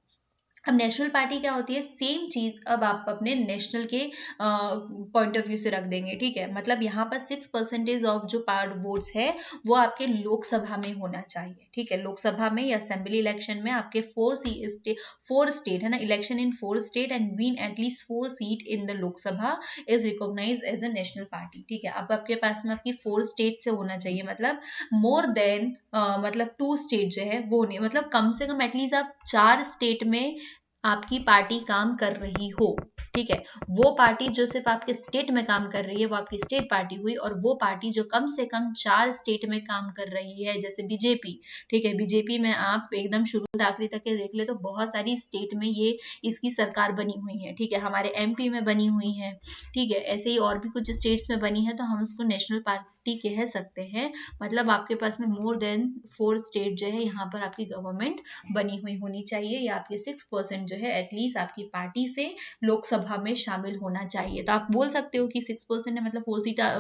अब नेशनल पार्टी क्या होती है, सेम चीज अब आप अपने नेशनल के पॉइंट ऑफ व्यू से रख देंगे। ठीक है, मतलब यहाँ पर 6% ऑफ जो पार्ट वोट्स है वो आपके लोकसभा में होना चाहिए। ठीक है, लोकसभा में या असेंबली इलेक्शन में आपके 4 स्टेट है ना, election in 4 state and win at least 4 seat in the Lok Sabha is recognise as a national party. ठीक है, अब आपके पास में आपकी 4 स्टेट से होना चाहिए, मतलब मोर देन मतलब 2 स्टेट जो है वो नहीं, मतलब कम से कम एटलीस्ट आप 4 स्टेट में आपकी पार्टी काम कर रही हो। ठीक है, वो पार्टी जो सिर्फ आपके स्टेट में काम कर रही है वो आपकी स्टेट पार्टी हुई, और वो पार्टी जो कम से कम 4 स्टेट में काम कर रही है, जैसे बीजेपी। ठीक है, बीजेपी में आप एकदम शुरू से आखिरी तक के देख ले तो बहुत सारी स्टेट में ये इसकी सरकार बनी हुई है। ठीक है, हमारे एमपी में बनी हुई है। ठीक है, ऐसे ही और भी कुछ स्टेट्स में बनी है, तो हम उसको नेशनल पार्टी कह सकते हैं। मतलब आपके पास में मोर देन 4 स्टेट जो है यहाँ पर आपकी गवर्नमेंट बनी हुई होनी चाहिए, या आपके 6% जो है एटलीस्ट आपकी पार्टी से लोकसभा में शामिल होना चाहिए। तो आप बोल सकते हो कि 6% है, मतलब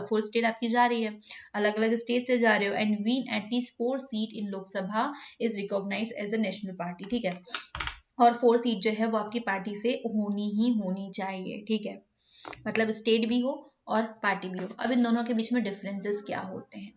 4 स्टेट आपकी जा रही है, अलग अलग स्टेट से जा रहे हो, and win at least 4 seat in Lok Sabha is recognise as a national party. ठीक है, और 4 सीट जो है वो आपकी पार्टी से होनी ही होनी चाहिए। ठीक है, मतलब स्टेट भी हो और पार्टी भी हो। अब इन दोनों के बीच में डिफरेंसेस क्या होते हैं।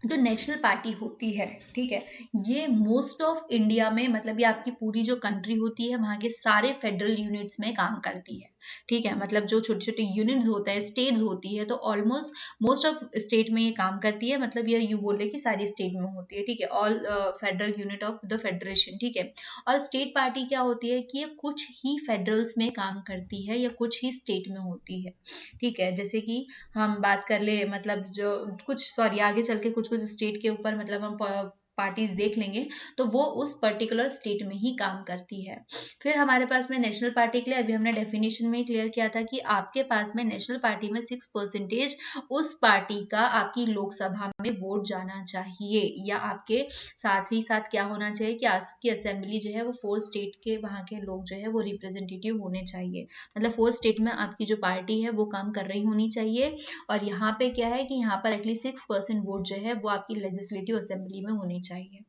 जो नेशनल पार्टी होती है, ठीक है, ये मोस्ट ऑफ इंडिया में, मतलब ये आपकी पूरी जो कंट्री होती है वहां के सारे फेडरल यूनिट्स में काम करती है। ठीक है, मतलब जो छोटे छोटे यूनिट्स होते हैं, स्टेट्स होती है, तो ऑलमोस्ट मोस्ट ऑफ स्टेट में ये काम करती है, मतलब ये यू बोले कि सारी स्टेट में होती है। ठीक है, all federal unit of the federation. ठीक है, और स्टेट पार्टी क्या होती है कि ये कुछ ही फेडरल्स में काम करती है या कुछ ही स्टेट में होती है। ठीक है, जैसे कि हम बात कर ले, मतलब जो कुछ सॉरी आगे चल के कुछ स्टेट के ऊपर मतलब हम पार्टीज देख लेंगे, तो वो उस पर्टिकुलर स्टेट में ही काम करती है। फिर हमारे पास में नेशनल पार्टी के लिए अभी हमने डेफिनेशन में क्लियर किया था कि आपके पास में नेशनल पार्टी में 6% उस पार्टी का आपकी लोकसभा में वोट जाना चाहिए, या आपके साथ ही साथ क्या होना चाहिए कि आपकी असेंबली जो है वो 4 स्टेट के वहाँ के लोग जो है वो रिप्रेजेंटेटिव होने चाहिए, मतलब 4 स्टेट में आपकी जो पार्टी है वो काम कर रही होनी चाहिए। और यहाँ पे क्या है कि यहाँ पर एटलीस्ट 6% वोट जो है वो आपकी लेजिस्लेटिव असेंबली में होनी चाहिए।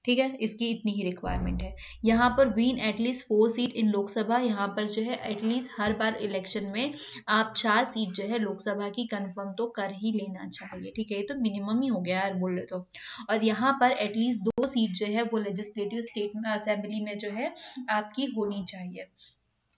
ठीक है, इसकी इतनी ही रिक्वायरमेंट है। यहाँ पर win at least 4 seat in Lok Sabha, यहाँ पर जो है एटलीस्ट हर बार इलेक्शन में आप 4 सीट जो है लोकसभा की कंफर्म तो कर ही लेना चाहिए। ठीक है, ये तो मिनिमम ही हो गया यार बोल रहे तो। और यहाँ पर एटलीस्ट 2 सीट जो है वो लेजिस्लेटिव स्टेट में असेंबली में जो है आपकी होनी चाहिए।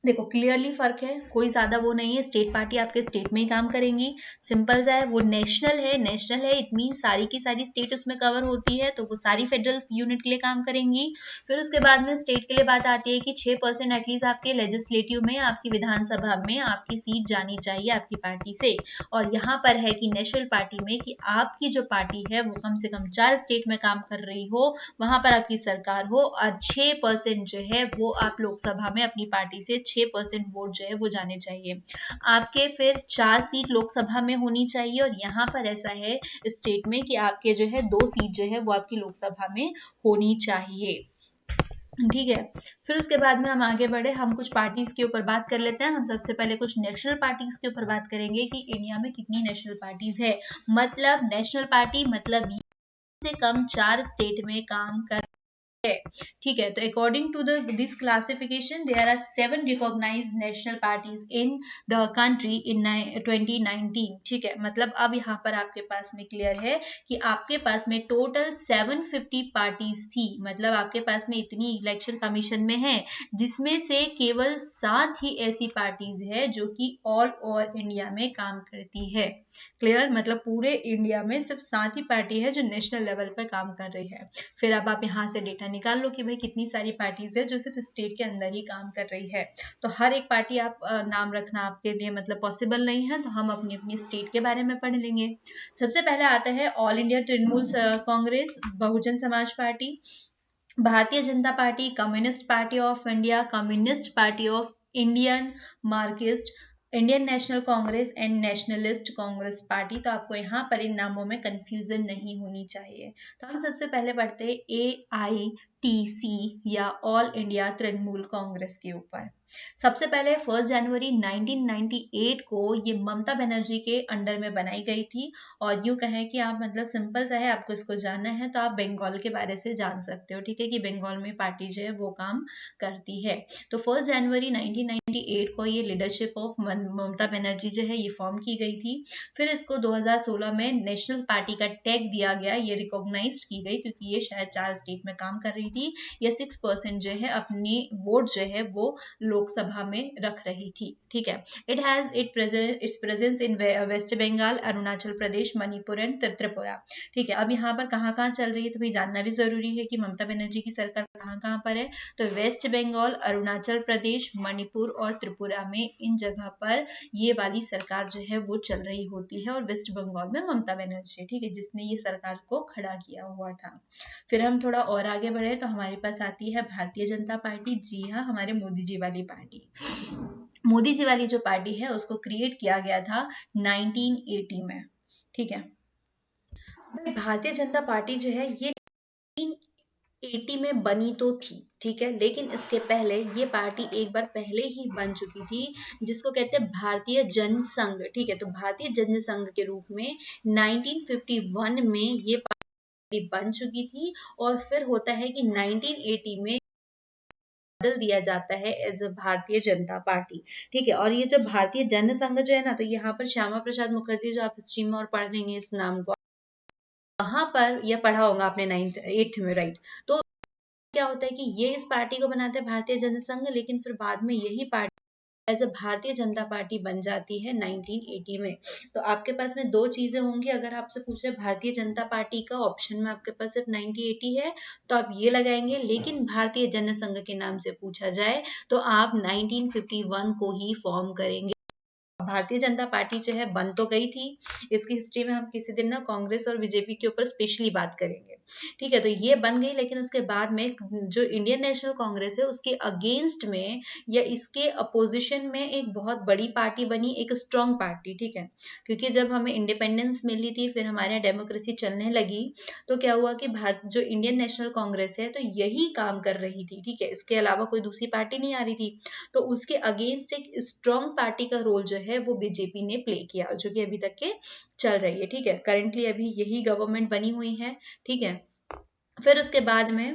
देखो क्लियरली फर्क है, कोई ज्यादा वो नहीं है। स्टेट पार्टी आपके स्टेट में ही काम करेंगी, सिंपल सा है। वो नेशनल है, नेशनल है इतनी सारी की सारी स्टेट उसमें कवर होती है, तो वो सारी फेडरल यूनिट के लिए काम करेंगी। फिर उसके बाद में स्टेट के लिए बात आती है कि 6% एटलीस्ट आपके लेजिस्लेटिव में, आपकी विधानसभा में आपकी सीट जानी चाहिए आपकी पार्टी से। और यहाँ पर है कि नेशनल पार्टी में कि आपकी जो पार्टी है वो कम से कम 4 स्टेट में काम कर रही हो, वहां पर आपकी सरकार हो, और 6% जो है वो आप लोकसभा में अपनी पार्टी से 6% वोट जो है वो जाने चाहिए आपके। फिर 4 सीट लोकसभा में होनी चाहिए, और यहाँ पर ऐसा है स्टेट में कि आपके जो है 2 सीट जो है वो आपकी लोकसभा में होनी चाहिए। ठीक है, फिर उसके बाद में हम आगे बढ़े, हम कुछ पार्टीज के ऊपर बात कर लेते हैं। हम सबसे पहले कुछ नेशनल पार्टीज के ऊपर बात करेंगे कि इंडिया में कितनी नेशनल पार्टीज है। मतलब नेशनल पार्टी मतलब से कम 4 स्टेट में काम कर है। ठीक है, तो according to this classification there are 7 recognised national parties in the country in 2019। ठीक है, मतलब अब यहाँ पर आपके पास में क्लियर है कि आपके पास में टोटल 750 पार्टीज थी, मतलब आपके पास में इतनी इलेक्शन कमीशन में है, जिसमें से केवल 7 ही ऐसी पार्टीज है जो कि ऑल ओवर इंडिया में काम करती है। क्लियर, मतलब पूरे इंडिया में सिर्फ 7 ही पार्टी है जो नेशनल लेवल पर काम कर रही है। फिर अब आप यहाँ से डेटा निकाल लो कि भाई कितनी सारी पार्टीज है जो सिर्फ स्टेट के अंदर ही काम कर रही है। तो हर एक पार्टी आप नाम रखना आपके लिए मतलब पॉसिबल नहीं है, तो हम अपनी अपनी स्टेट के बारे में पढ़ लेंगे। सबसे पहले आता है all India Trinamool Congress, Bahujan Samaj party, Bharatiya Janata party, communist party of India, communist party of Indian Marxist, Indian national Congress and nationalist Congress party. तो आपको यहाँ पर इन नामों में कंफ्यूजन नहीं होनी चाहिए। तो हम सबसे पहले पढ़ते हैं AITC या ऑल इंडिया तृणमूल कांग्रेस के ऊपर। सबसे पहले 1 जनवरी 1998 को ये ममता बनर्जी के अंडर में बनाई गई थी। और यूं कहें कि आप मतलब सिंपल सा है, आपको इसको जानना है तो आप बंगाल के बारे से जान सकते हो। ठीक है, कि बंगाल में पार्टी जो है वो काम करती है। तो 1 जनवरी 1998 को ये लीडरशिप ऑफ ममता बनर्जी जो है ये फॉर्म की गई थी। फिर इसको 2016 में नेशनल पार्टी का टैग दिया गया, ये रिकॉग्नाइज की गई क्योंकि ये शायद 4 स्टेट में काम कर रही थी। ये 6% जो है अपनी वोट जो है वो लोकसभा में रख रही थी। ठीक है, it has its presence in West Bengal, Arunachal Pradesh, Manipur and Tripura. ठीक है, अब यहाँ पर कहाँ कहाँ चल रही है तो भाई जानना भी जरूरी है कि ममता बनर्जी की सरकार कहाँ कहाँ पर है। तो वेस्ट बंगाल, अरुणाचल प्रदेश, मणिपुर और त्रिपुरा में इन जगह पर ये वाली सरकार जो है वो चल रही होती है। और वेस्ट बंगाल में ममता बनर्जी, ठीक है, जिसने ये सरकार को खड़ा किया हुआ था। फिर हम थोड़ा और आगे बढ़े तो हमारे पास आती है भारतीय जनता पार्टी। जी हाँ, हमारे मोदी जी वाली पार्टी। मोदी जी वाली जो पार्टी है उसको क्रिएट किया गया था 1980 में। ठीक है, भारतीय जनता पार्टी जो है ये 1980 में बनी तो थी, ठीक है, लेकिन इसके पहले ये पार्टी एक बार पहले ही बन चुकी थी, जिसको कहते हैं भारतीय जनसंघ। ठीक है, तो भारतीय जनसंघ के रूप में 1951 में ये पार्टी बन चुकी थी। और फिर होता है कि 1980 में बदल दिया जाता है as a Bharatiya Janata party. ठीक है, और ये जो भारतीय जनसंघ जो है ना, तो यहाँ पर श्यामा प्रसाद मुखर्जी, जो आप हिस्ट्री में और पढ़ लेंगे इस नाम को, वहां पर यह पढ़ा होगा आपने 8th में, राइट। तो क्या होता है कि ये इस पार्टी को बनाते हैं भारतीय जनसंघ, लेकिन फिर बाद में यही party as a Bharatiya Janata party बन जाती है 1980 में। तो आपके पास में दो चीजें होंगी, अगर आपसे पूछ रहे भारतीय जनता पार्टी का, ऑप्शन में आपके पास सिर्फ 1980 है तो आप ये लगाएंगे, लेकिन भारतीय जनसंघ के नाम से पूछा जाए तो आप 1951 को ही फॉर्म करेंगे। भारतीय जनता पार्टी जो है बन तो गई थी, इसकी हिस्ट्री में हम किसी दिन ना कांग्रेस और बीजेपी के ऊपर स्पेशली बात करेंगे। ठीक है, तो ये बन गई, लेकिन उसके बाद में जो इंडियन नेशनल कांग्रेस है उसके अगेंस्ट में या इसके अपोजिशन में एक बहुत बड़ी पार्टी बनी, एक स्ट्रॉन्ग पार्टी। ठीक है, क्योंकि जब हमें इंडिपेंडेंस मिली थी, फिर हमारे यहाँ डेमोक्रेसी चलने लगी, तो क्या हुआ कि भारत जो इंडियन नेशनल कांग्रेस है तो यही काम कर रही थी। ठीक है, इसके अलावा कोई दूसरी पार्टी नहीं आ रही थी, तो उसके अगेंस्ट एक स्ट्रॉन्ग पार्टी का रोल जो है वो बीजेपी ने प्ले किया, जो कि अभी तक के चल रही है। ठीक है, करेंटली अभी यही गवर्नमेंट बनी हुई है। ठीक है, फिर उसके बाद में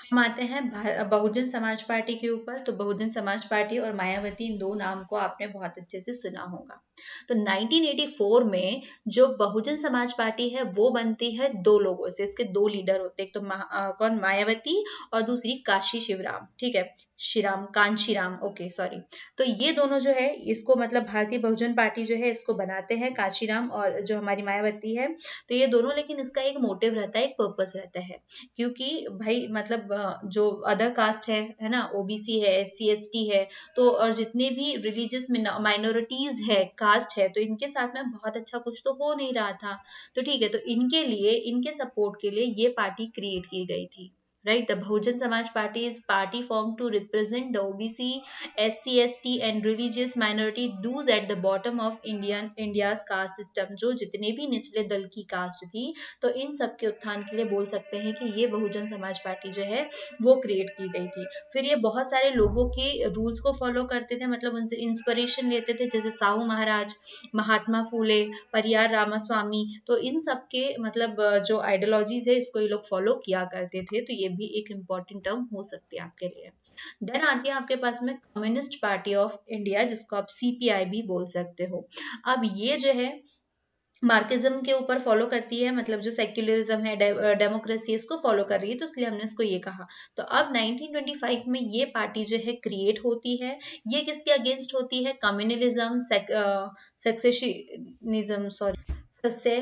हम आते हैं बहुजन समाज पार्टी के ऊपर। तो बहुजन समाज पार्टी और मायावती, इन दो नाम को आपने बहुत अच्छे से सुना होगा। तो 1984 में जो बहुजन समाज पार्टी है वो बनती है दो लोगों से, इसके दो लीडर होते हैं, एक तो कौन, मायावती, और दूसरी काशी शिवराम। ठीक है, श्रीराम, कांशीराम, ओके सॉरी। तो ये दोनों जो है इसको मतलब भारतीय बहुजन पार्टी जो है इसको बनाते हैं, कांशीराम और जो हमारी मायावती है। तो ये दोनों, लेकिन इसका एक मोटिव रहता है, एक पर्पस रहता है, क्योंकि भाई मतलब जो अदर कास्ट है ना, ओबीसी है, एससी एसटी है, तो और जितने भी रिलीजियस माइनॉरिटीज है, कास्ट है, तो इनके साथ में बहुत अच्छा कुछ तो हो नहीं रहा था। तो ठीक है, तो इनके लिए, इनके सपोर्ट के लिए ये पार्टी क्रिएट की गई थी। Right, the Bahujan Samaj party is party form to represent the OBC, SC ST and religious minority does at the bottom of India's caste system. जो जितने भी निचले दल की कास्ट थी, तो इन सब के उत्थान के लिए बोल सकते हैं कि ये बहुजन समाज पार्टी जो है वो क्रिएट की गई थी। फिर ये बहुत सारे लोगों के रूल्स को फॉलो करते थे, मतलब उनसे इंस्पिरेशन लेते थे, जैसे साहू महाराज, महात्मा फूले, परियार रामास्वामी। तो इन सब के मतलब जो आइडियोलॉजीज है इसको ये लोग फॉलो किया करते थे। तो ये भी एक इम्पॉर्टेंट टर्म हो सकती है आपके लिए। देन आती है आपके पास में कम्युनिस्ट पार्टी ऑफ इंडिया, जिसको आप सीपीआई भी बोल सकते हो। अब ये जो है मार्क्सिज्म के ऊपर फॉलो करती है, मतलब जो सेक्युलरिज्म है, डेमोक्रेसी, इसको फॉलो कर रही है, तो इसलिए हमने इसको ये कहा। तो अब 1925 में ये पार्टी जो है क्रिएट होती है। ये किसके अगेंस्ट होती है? Communalism, secessionism, sorry,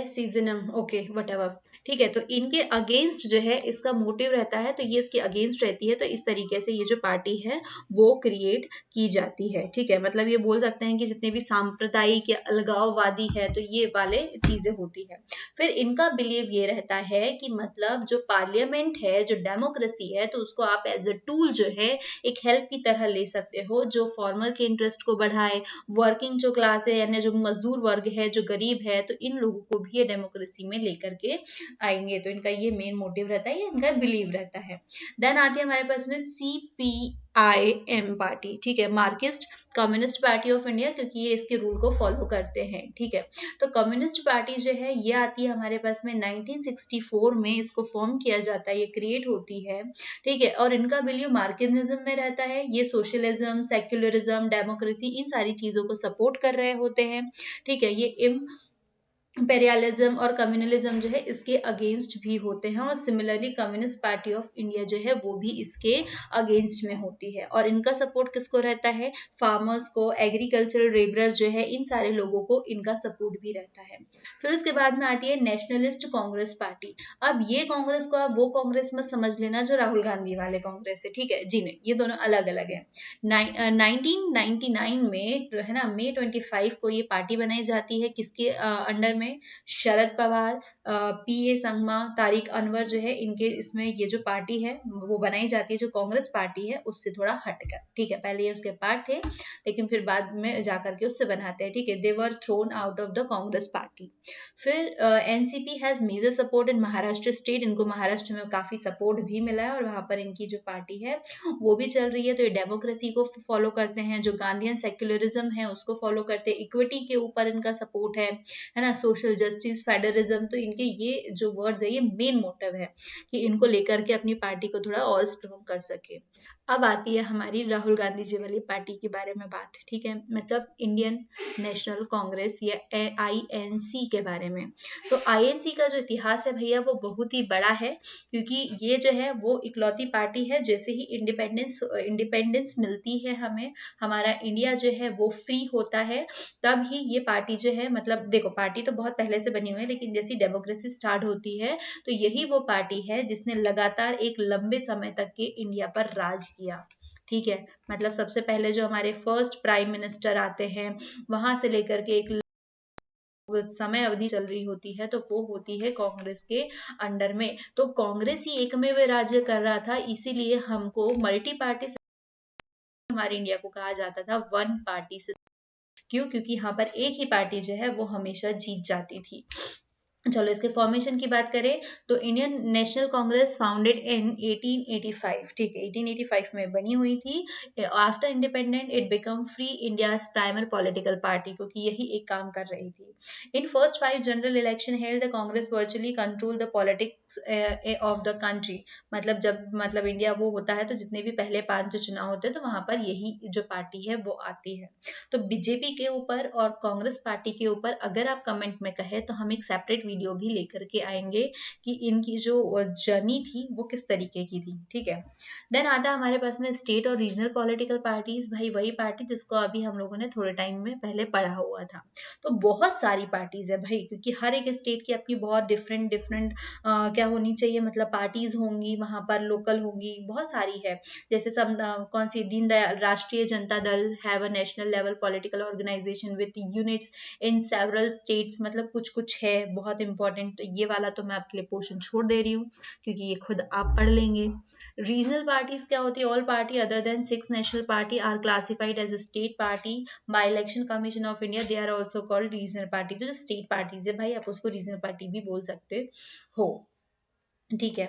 secessionism, okay whatever. ठीक है, तो इनके अगेंस्ट जो है इसका मोटिव रहता है, तो ये इसके अगेंस्ट रहती है। तो इस तरीके से ये जो पार्टी है वो क्रिएट की जाती है। ठीक है, मतलब ये बोल सकते हैं कि जितने भी सांप्रदायिक या अलगाववादी है तो ये वाले चीजें होती है। फिर इनका बिलीव ये रहता है कि मतलब जो पार्लियामेंट है, जो डेमोक्रेसी है, तो उसको आप एज अ टूल जो है एक हेल्प की तरह ले सकते हो, जो फॉर्मर के इंटरेस्ट को बढ़ाए, वर्किंग जो क्लास है यानी जो मजदूर वर्ग है, जो गरीब है, तो इन लोगों को भी ये डेमोक्रेसी में लेकर के आएंगे। तो इनका ये मेन मोटिव रहता है, ये इनका बिलीव रहता है। देन आती है हमारे पास में CPIM पार्टी। ठीक है, Marxist communist party of India, क्योंकि ये इसके रूल को फॉलो करते हैं। ठीक है, तो कम्युनिस्ट पार्टी जो है ये आती है हमारे पास में 1964 में, इसको फॉर्म किया जाता है, ये क्रिएट होती है। ठीक है, और इनका बिलीव मार्क्सिज्म में रहता है। ये सोशलिज्म, सेक्युलरिज्म, डेमोक्रेसी, इन सारी चीजों को सपोर्ट कर रहे होते हैं। ठीक है, ये इंपेरियलिज्म और कम्युनलिज्म जो है इसके अगेंस्ट भी होते हैं, और similarly communist party of India जो है वो भी इसके अगेंस्ट में होती है। और इनका सपोर्ट किसको रहता है? फार्मर्स को, एग्रीकल्चरल लेबरर जो है, इन सारे लोगों को इनका सपोर्ट भी रहता है। फिर उसके बाद में आती है नेशनलिस्ट कांग्रेस पार्टी। अब ये कांग्रेस को आप वो कांग्रेस मत समझ लेना जो राहुल गांधी वाले कांग्रेस है। ठीक है जी, नहीं, ये दोनों अलग अलग है। 1999 में है ना, मई 25 को ये पार्टी बनाई जाती है, किसके अंडर में? शरद पवार, PA संगमा, तारिक अनवर जो है, इनके इसमें ये जो पार्टी है वो बनाई जाती है, जो कांग्रेस पार्टी है उससे थोड़ा हटकर। ठीक है, पहले ये उसके पार्ट थे, लेकिन फिर बाद में जाकर के उससे बनाते हैं। ठीक है, they were thrown out of the Congress party. फिर NCP has major support in Maharashtra state. इनको महाराष्ट्र में काफी सपोर्ट भी मिला है, और वहां पर इनकी जो पार्टी है वो भी चल रही है। तो ये डेमोक्रेसी को फॉलो करते हैं, जो गांधीयन सेक्युलरिज्म है उसको फॉलो करते हैं, इक्विटी के ऊपर इनका सपोर्ट है ना, सोशल जस्टिस, फेडरलिज्म। तो इनके ये जो वर्ड्स है ये मेन मोटिव है कि इनको लेकर के अपनी पार्टी को थोड़ा और स्ट्रॉन्ग कर सके। अब आती है हमारी राहुल गांधी जी वाली पार्टी के बारे में बात। ठीक है, मतलब इंडियन नेशनल कांग्रेस या INC के बारे में। तो INC का जो इतिहास है भैया वो बहुत ही बड़ा है, क्योंकि ये जो है वो इकलौती पार्टी है, जैसे ही इंडिपेंडेंस मिलती है हमें, हमारा इंडिया जो है वो फ्री होता है, तब ही ये पार्टी जो है, मतलब देखो पार्टी तो बहुत पहले से बनी हुई है, लेकिन जैसी डेमोक्रेसी स्टार्ट होती है तो यही वो पार्टी है जिसने लगातार एक लंबे समय तक के इंडिया पर राज किया। ठीक है, मतलब सबसे पहले जो हमारे फर्स्ट प्राइम मिनिस्टर आते हैं, वहां से लेकर के एक समय अवधि चल रही होती है तो वो होती है कांग्रेस के अंडर में। तो कांग्रेस ही एकमेव राज्य कर रहा था, इसीलिए हमको मल्टी पार्टी हमारे इंडिया को कहा जाता था वन पार्टी से। क्यों? क्योंकि यहाँ पर एक ही पार्टी जो है वो हमेशा जीत जाती थी। चलो इसके फॉर्मेशन की बात करें तो Indian national Congress founded in 1885, ठीक है 1885 में बनी हुई थी। After independent it become free India's primary political party, क्योंकि यही एक काम कर रही थी। In first 5 general election held the Congress virtually control the politics of the country. मतलब इंडिया वो होता है तो जितने भी पहले 5 जो चुनाव होते हैं तो वहां पर यही जो पार्टी है वो आती है। तो बीजेपी के ऊपर और कांग्रेस पार्टी के ऊपर अगर आप कमेंट में कहे तो हम एक सेपरेट वीडियो भी लेकर के आएंगे कि इनकी जो जर्नी थी वो किस तरीके की थी, ठीक है। देन आता है हमारे पास में स्टेट और रीजनल पॉलिटिकल पार्टीज। भाई वही पार्टी जिसको अभी हम लोगों ने थोड़े टाइम में पहले पढ़ा हुआ था। तो बहुत सारी पार्टीज है भाई, क्योंकि हर एक स्टेट की अपनी बहुत डिफरेंट डिफरेंट क्या होनी चाहिए, मतलब पार्टीज होंगी वहां पर, लोकल होंगी, बहुत सारी है। जैसे सब कौन सी, Deendayal Rashtriya Janata Dal have a national level political organisation with units in several states, मतलब कुछ कुछ है बहुत इंपॉर्टेंट। तो ये वाला तो मैं आपके लिए पोर्शन छोड़ दे रही हूँ क्योंकि ये खुद आप पढ़ लेंगे। रीजनल पार्टीज क्या होती है? All party other than 6 national party are classified as a state party by election commission of India, they are also called regional party. तो जो स्टेट पार्टीज है भाई आप उसको रीजनल पार्टी भी बोल सकते हो, ठीक है।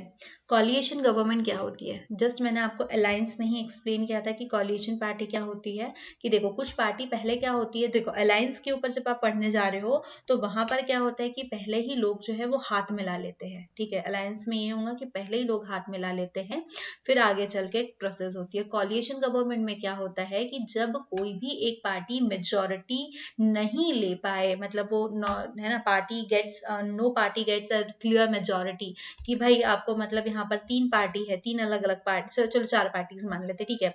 कॉलिएशन गवर्नमेंट क्या होती है? जस्ट मैंने आपको अलायंस में ही एक्सप्लेन किया था कि कॉलिएशन पार्टी क्या होती है। कि देखो कुछ पार्टी पहले क्या होती है, देखो अलायंस के ऊपर जब आप पढ़ने जा रहे हो तो वहां पर क्या होता है कि पहले ही लोग जो है वो हाथ मिला लेते हैं, ठीक है। अलायंस में ये होगा कि पहले ही लोग हाथ मिला लेते हैं, फिर आगे चल के एक प्रोसेस होती है। कॉलिएशन गवर्नमेंट में क्या होता है कि जब कोई भी एक पार्टी मेजोरिटी नहीं ले पाए, मतलब वो है ना, party gets no party gets a clear majority, कि भाई आपको मतलब यहाँ पर 3 पार्टी है, 3 अलग अलग पार्टी, चलो 4 पार्टीज मान लेते, ठीक है।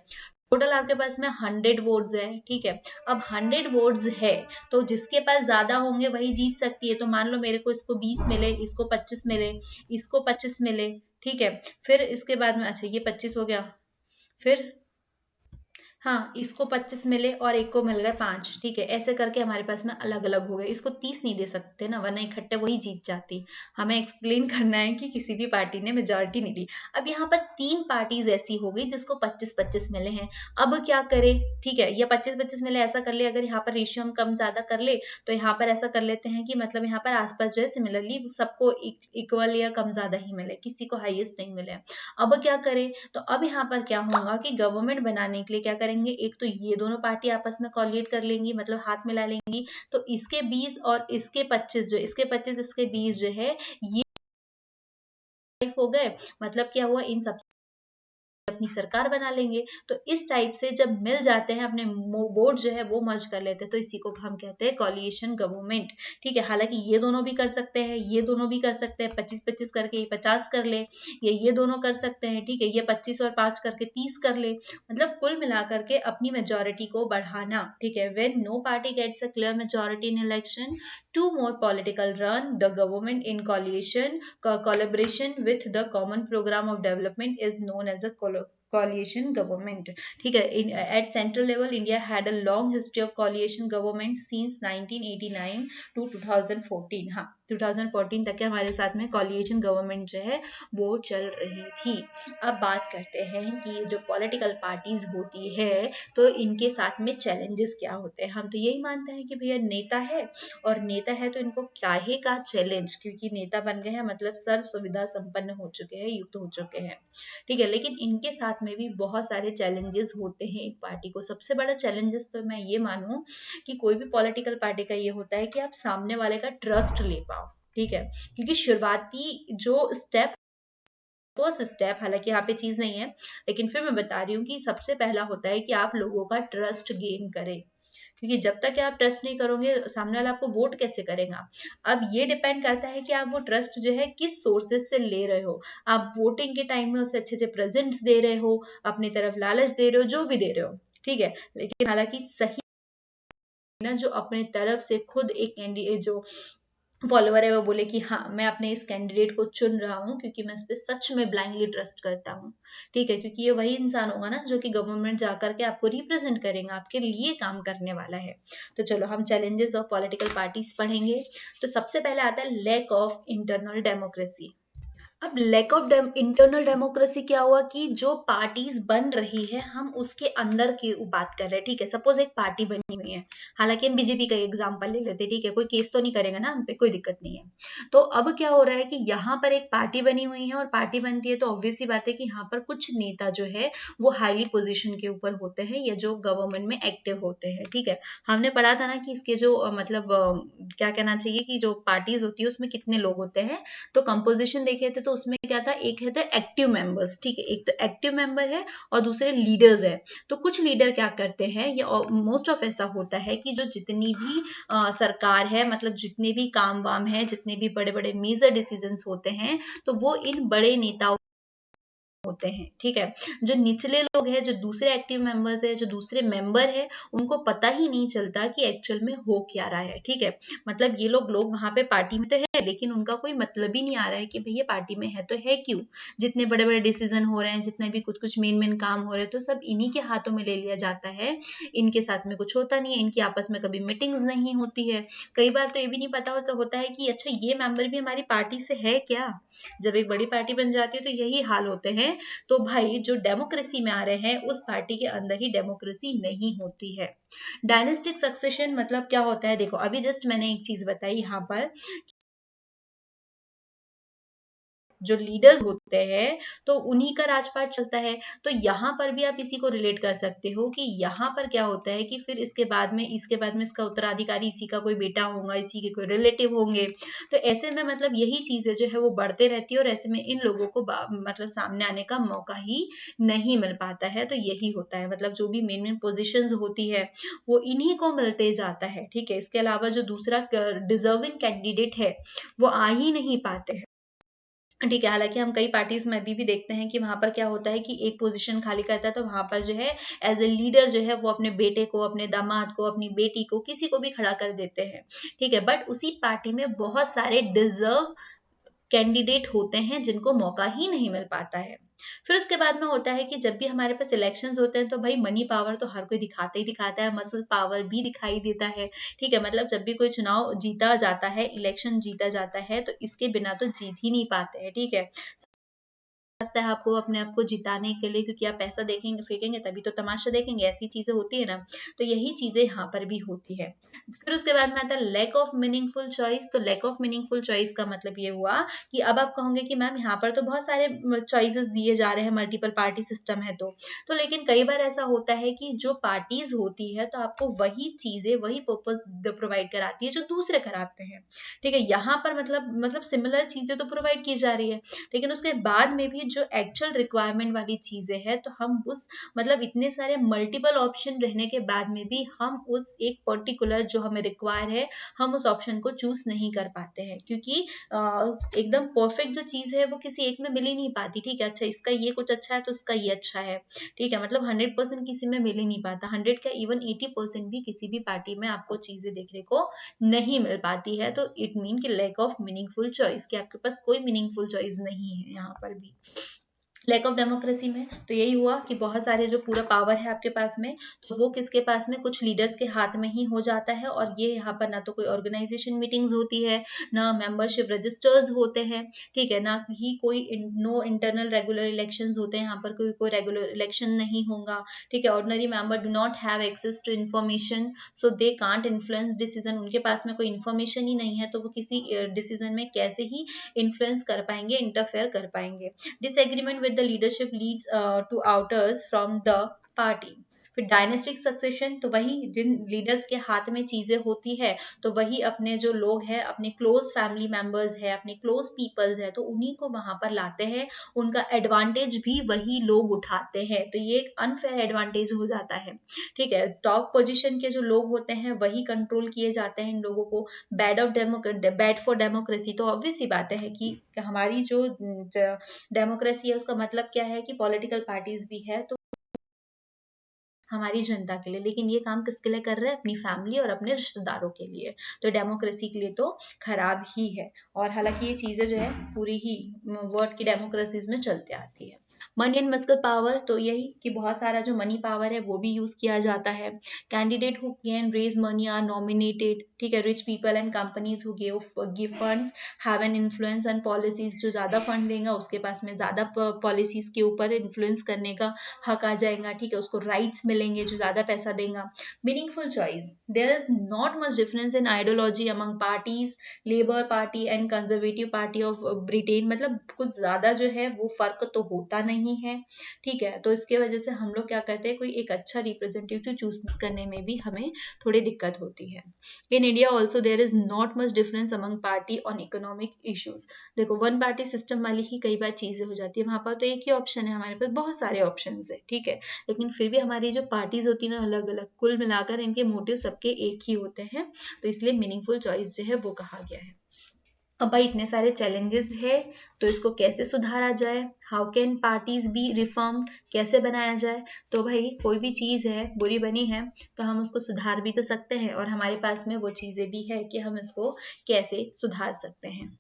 टोटल आपके पास में 100 वोट्स है, ठीक है। अब 100 वोट्स है तो जिसके पास ज्यादा होंगे वही जीत सकती है। तो मान लो मेरे को इसको 20 मिले, इसको 25 मिले, इसको 25 मिले, ठीक है। फिर इसके बाद में अच्छा ये 25 हो गया, फिर हाँ इसको 25 मिले और एक को मिल गए 5, ठीक है। ऐसे करके हमारे पास में अलग अलग हो गए। इसको 30 नहीं दे सकते ना, वरना इकट्ठे वही जीत जाती। हमें एक्सप्लेन करना है कि किसी भी पार्टी ने मेजोरिटी नहीं दी। अब यहाँ पर 3 पार्टीज ऐसी हो गई जिसको 25-25 मिले हैं। अब क्या करे, ठीक है, ये 25-25 मिले, ऐसा कर ले अगर यहाँ पर रेशियो हम कम ज्यादा कर ले तो यहाँ पर ऐसा कर लेते हैं कि मतलब यहाँ पर आसपास जो है सिमिलरली सबको इक्वल या कम ज्यादा ही मिले, किसी को हाईएस्ट नहीं मिले। अब क्या करें, तो अब यहाँ पर क्या होगा कि गवर्नमेंट बनाने के लिए क्या करेंगे, एक तो ये दोनों पार्टी आपस में कॉलिएट कर लेंगी, मतलब हाथ मिला लेंगी। तो इसके 20 और इसके 25 जो, इसके 25 इसके 20 जो है ये हो गए। मतलब क्या हुआ, इन सब अपनी सरकार बना लेंगे। तो इस टाइप से जब मिल जाते हैं अपने बोर्ड जो है वो मर्ज कर लेते हैं, तो इसी को हम कहते हैं कॉलिएशन गवर्नमेंट, ठीक है। हालांकि ये दोनों भी कर सकते हैं, ये दोनों भी कर सकते हैं, 25-25 करके ये 50 कर ले, ये दोनों कर सकते हैं, ठीक है, ये 25 और 5 करके 30 कर ले। मतलब कुल मिलाकर के अपनी मेजोरिटी को बढ़ाना, ठीक है। When no party gets a clear majority in election, two more political run the government in collaboration with the common program of development is known as a coalition government, ठीक है। at central level India had a long history of coalition government since 1989 to 2014। हाँ 2014 तक के हमारे साथ में coalition government जो है वो चल रही थी। अब बात करते हैं कि जो पॉलिटिकल पार्टीज होती है तो इनके साथ में चैलेंजेस क्या होते हैं। हम तो यही मानते हैं कि भैया नेता है और नेता है तो इनको काहे का चैलेंज, क्योंकि नेता बन गए हैं मतलब सर्व सुविधा संपन्न हो चुके हैं, युक्त हो चुके हैं, ठीक है। लेकिन इनके साथ में भी बहुत सारे चैलेंजेस होते हैं एक पार्टी को। सबसे बड़ा चैलेंजेस तो मैं ये मानूं कि कोई भी पॉलिटिकल पार्टी का ये होता है कि आप सामने वाले का ट्रस्ट ले पाओ, ठीक है। क्योंकि शुरुआती जो स्टेप, फर्स्ट स्टेप, हालांकि यहाँ पे चीज नहीं है लेकिन फिर मैं बता रही हूँ कि सबसे पहला होता है कि आप लोगों का ट्रस्ट गेन करें, क्योंकि जब तक आप ट्रस्ट नहीं करोगे सामने वाला आपको वोट कैसे करेगा। अब ये डिपेंड करता है कि आप वो ट्रस्ट जो है किस सोर्सेज से ले रहे हो। आप वोटिंग के टाइम में उसे अच्छे अच्छे प्रेजेंट्स दे रहे हो, अपनी तरफ लालच दे रहे हो, जो भी दे रहे हो, ठीक है। लेकिन हालांकि सही ना, जो अपने तरफ से खुद एक कैंडिडेट जो फॉलोअर है वो बोले कि हाँ मैं अपने इस कैंडिडेट को चुन रहा हूँ क्योंकि मैं इस पे सच में ब्लाइंडली ट्रस्ट करता हूँ। ठीक है, क्योंकि ये वही इंसान होगा ना जो कि गवर्नमेंट जा करके आपको रिप्रेजेंट करेगा, आपके लिए काम करने वाला है। तो चलो हम चैलेंजेस ऑफ पॉलिटिकल पार्टीज पढ़ेंगे। तो सबसे पहले आता है लैक ऑफ इंटरनल डेमोक्रेसी। अब लैक ऑफ इंटरनल डेमोक्रेसी क्या हुआ कि जो पार्टीज बन रही है हम उसके अंदर की बात कर रहे हैं। ठीक है, सपोज एक पार्टी बनी हुई है, हालांकि हम बीजेपी का एग्जांपल ले लेते हैं। ठीक है, कोई केस तो नहीं करेगा ना हम पे, कोई दिक्कत नहीं है। तो अब क्या हो रहा है कि यहाँ पर एक पार्टी बनी हुई है और पार्टी बनती है तो ऑब्वियस सी बात है कि यहाँ पर कुछ नेता जो है वो हाईली पोजिशन के ऊपर होते हैं या जो गवर्नमेंट में एक्टिव होते हैं। ठीक है, हमने पढ़ा था ना कि इसके जो क्या कहना चाहिए कि जो पार्टीज होती है उसमें कितने लोग होते हैं। तो कंपोजिशन देखे थे तो उसमें क्या था, एक है एक्टिव मेंबर्स। ठीक है, एक तो एक्टिव मेंबर है और दूसरे लीडर्स है। तो कुछ लीडर क्या करते हैं, या मोस्ट ऑफ ऐसा होता है कि जो जितनी भी सरकार है, मतलब जितने भी काम वाम है, जितने भी बड़े बड़े मेजर डिसीजंस होते हैं, तो वो इन बड़े नेताओं होते हैं। ठीक है, जो निचले लोग हैं, जो दूसरे एक्टिव मेंबर्स है, जो दूसरे मेंबर है, उनको पता ही नहीं चलता कि एक्चुअल में हो क्या रहा है। ठीक है, मतलब ये लोग वहां पे पार्टी में तो है लेकिन उनका कोई मतलब ही नहीं आ रहा है कि भैया पार्टी में है तो है क्यों। जितने बड़े बड़े डिसीजन हो रहे हैं, जितने भी कुछ कुछ मेन मेन काम हो रहे हैं, तो सब इन्हीं के हाथों में ले लिया जाता है। इनके साथ में कुछ होता नहीं है, इनकी आपस में कभी मीटिंग्स नहीं होती है। कई बार तो ये भी नहीं पता होता है कि अच्छा ये मेंबर भी हमारी पार्टी से है क्या। जब एक बड़ी पार्टी बन जाती है तो यही हाल होते हैं। तो भाई जो डेमोक्रेसी में आ रहे हैं उस पार्टी के अंदर ही डेमोक्रेसी नहीं होती है। डायनेस्टिक सक्सेशन मतलब क्या होता है, देखो अभी जस्ट मैंने एक चीज बताई यहाँ पर, जो लीडर्स होते हैं तो उन्हीं का राजपाट चलता है। तो यहाँ पर भी आप इसी को रिलेट कर सकते हो कि यहाँ पर क्या होता है कि फिर इसके बाद में इसका उत्तराधिकारी इसी का कोई बेटा होगा, इसी के कोई रिलेटिव होंगे। तो ऐसे में मतलब यही चीजें जो है वो बढ़ते रहती है और ऐसे में इन लोगों को मतलब सामने आने का मौका ही नहीं मिल पाता है। तो यही होता है, मतलब जो भी मेन मेन पोजिशन होती है वो इन्हीं को मिलते जाता है। ठीक है, इसके अलावा जो दूसरा डिजर्विंग कैंडिडेट है वो आ ही नहीं पाते हैं। ठीक है, हालांकि हम कई पार्टीज में अभी भी देखते हैं कि वहां पर क्या होता है कि एक पोजीशन खाली करता है तो वहां पर जो है एज ए लीडर जो है वो अपने बेटे को, अपने दामाद को, अपनी बेटी को, किसी को भी खड़ा कर देते हैं। ठीक है, बट उसी पार्टी में बहुत सारे डिजर्व कैंडिडेट होते हैं जिनको मौका ही नहीं मिल पाता है। फिर उसके बाद में होता है कि जब भी हमारे पास इलेक्शंस होते हैं तो भाई मनी पावर तो हर कोई दिखाता ही दिखाता है, मसल पावर भी दिखाई देता है। ठीक है, मतलब जब भी कोई चुनाव जीता जाता है, इलेक्शन जीता जाता है, तो इसके बिना तो जीत ही नहीं पाते हैं। ठीक है, लगता है आपको अपने आप को जिताने के लिए, क्योंकि आप पैसा देखेंगे फेंकेंगे तभी तो तमाशा देखेंगे, ऐसी चीजें होती है ना। तो यही चीजें यहाँ पर भी होती है। फिर उसके बाद में आता है लैक ऑफ मीनिंगफुल चॉइस। तो लैक ऑफ मीनिंगफुल चॉइस का मतलब ये हुआ कि अब आप कहोगे कि मैम यहाँ पर तो बहुत सारे चॉइसेस दिए जा रहे हैं, मल्टीपल पार्टी सिस्टम है तो लेकिन कई बार ऐसा होता है कि जो पार्टीज होती है तो आपको वही चीजें, वही पर्पस प्रोवाइड कराती है जो दूसरे कराते हैं। ठीक है, यहाँ पर मतलब सिमिलर चीजें तो प्रोवाइड की जा रही है लेकिन उसके बाद में भी जो एक्चुअल रिक्वायरमेंट वाली चीजें हैं तो हम उस मतलब इतने सारे मल्टीपल ऑप्शन रहने के बाद में भी हम उस एक पर्टिकुलर जो हमें रिक्वायर है हम उस ऑप्शन को चूज नहीं कर पाते हैं, क्योंकि एकदम परफेक्ट जो चीज है वो किसी एक में मिल ही नहीं पाती। ठीक है, अच्छा इसका ये कुछ अच्छा है तो उसका ये अच्छा है। ठीक है, मतलब 100% किसी में मिल ही नहीं पाता, 100 का इवन 80% भी किसी भी पार्टी में आपको चीजें देखने को नहीं मिल पाती है। तो इट मीन कि लैक ऑफ मीनिंगफुल चॉइस, कि आपके पास कोई मीनिंगफुल चॉइस नहीं है यहाँ पर भी। लैक ऑफ डेमोक्रेसी में तो यही हुआ कि बहुत सारे जो पूरा पावर है आपके पास में तो वो किसके पास में, कुछ लीडर्स के हाथ में ही हो जाता है। और ये यहाँ पर ना तो कोई ऑर्गेनाइजेशन मीटिंग्स होती है, ना मेंबरशिप रजिस्टर्स होते हैं। ठीक है, ना ही कोई नो इंटरनल रेगुलर इलेक्शंस होते हैं, यहाँ पर कोई रेगुलर इलेक्शन नहीं होगा। ठीक है, ordinary member do not have access to information so they can't influence decision. उनके पास में कोई इन्फॉर्मेशन ही नहीं है तो वो किसी डिसीजन में कैसे ही इन्फ्लुएंस कर पाएंगे, इंटरफेयर कर पाएंगे। Disagreement with the leadership leads to outers from the party. फिर डायनेस्टिक सक्सेशन, तो वही जिन लीडर्स के हाथ में चीजें होती है तो वही अपने जो लोग हैं, अपने क्लोज फैमिली मेंबर्स है, अपने क्लोज पीपल्स है, तो उन्हीं को वहां पर लाते हैं। उनका एडवांटेज भी वही लोग उठाते हैं, तो ये एक अनफेयर एडवांटेज हो जाता है। ठीक है, टॉप पोजीशन के जो लोग होते हैं वही कंट्रोल किए जाते हैं इन लोगों को। बैड फॉर डेमोक्रेसी, तो ऑब्वियस सी बात है कि हमारी जो डेमोक्रेसी है उसका मतलब क्या है कि पॉलिटिकल पार्टीज भी है तो हमारी जनता के लिए, लेकिन ये काम किसके लिए कर रहे हैं? अपनी फैमिली और अपने रिश्तेदारों के लिए। तो डेमोक्रेसी के लिए तो खराब ही है। और हालांकि ये चीजें जो है पूरी ही वर्ल्ड की डेमोक्रेसीज में चलते आती है। मनी एंड मस्कुलर पावर, तो यही कि बहुत सारा जो मनी पावर है वो भी यूज किया जाता है। Candidate who can raise money are nominated, ठीक है। Rich people and companies who give funds have an influence and policies, जो ज्यादा फंड देगा उसके पास में ज्यादा पॉलिसीज के ऊपर इन्फ्लुएंस करने का हक आ जाएगा, ठीक है। उसको राइट्स मिलेंगे जो ज्यादा पैसा देगा। Meaningful choice, there is not much difference in ideology among parties, labour party and conservative party of Britain, मतलब कुछ ज्यादा जो है वो फर्क तो होता नहीं है, ठीक है। तो इसके वजह से हम लोग क्या करते हैं, कोई एक अच्छा रिप्रेजेंटेटिव चूज करने में भी हमें थोड़ी दिक्कत होती है। In India also there is not much difference among party on economic issues. देखो वन पार्टी सिस्टम वाली ही कई बार चीजें हो जाती है, वहां पर तो एक ही ऑप्शन है, हमारे पास बहुत सारे ऑप्शन है, ठीक है। लेकिन फिर भी हमारी जो पार्टीज होती है ना अलग अलग, कुल मिलाकर इनके मोटिव सबके एक ही होते हैं, तो इसलिए मीनिंगफुल चॉइस जो है वो कहा गया है। अब भाई इतने सारे चैलेंजेस है, तो इसको कैसे सुधारा जाए? How can parties B reform, कैसे बनाया जाए? तो भाई कोई भी चीज है बुरी बनी है तो हम उसको सुधार भी तो सकते हैं, और हमारे पास में वो चीजें भी है कि हम इसको कैसे सुधार सकते हैं।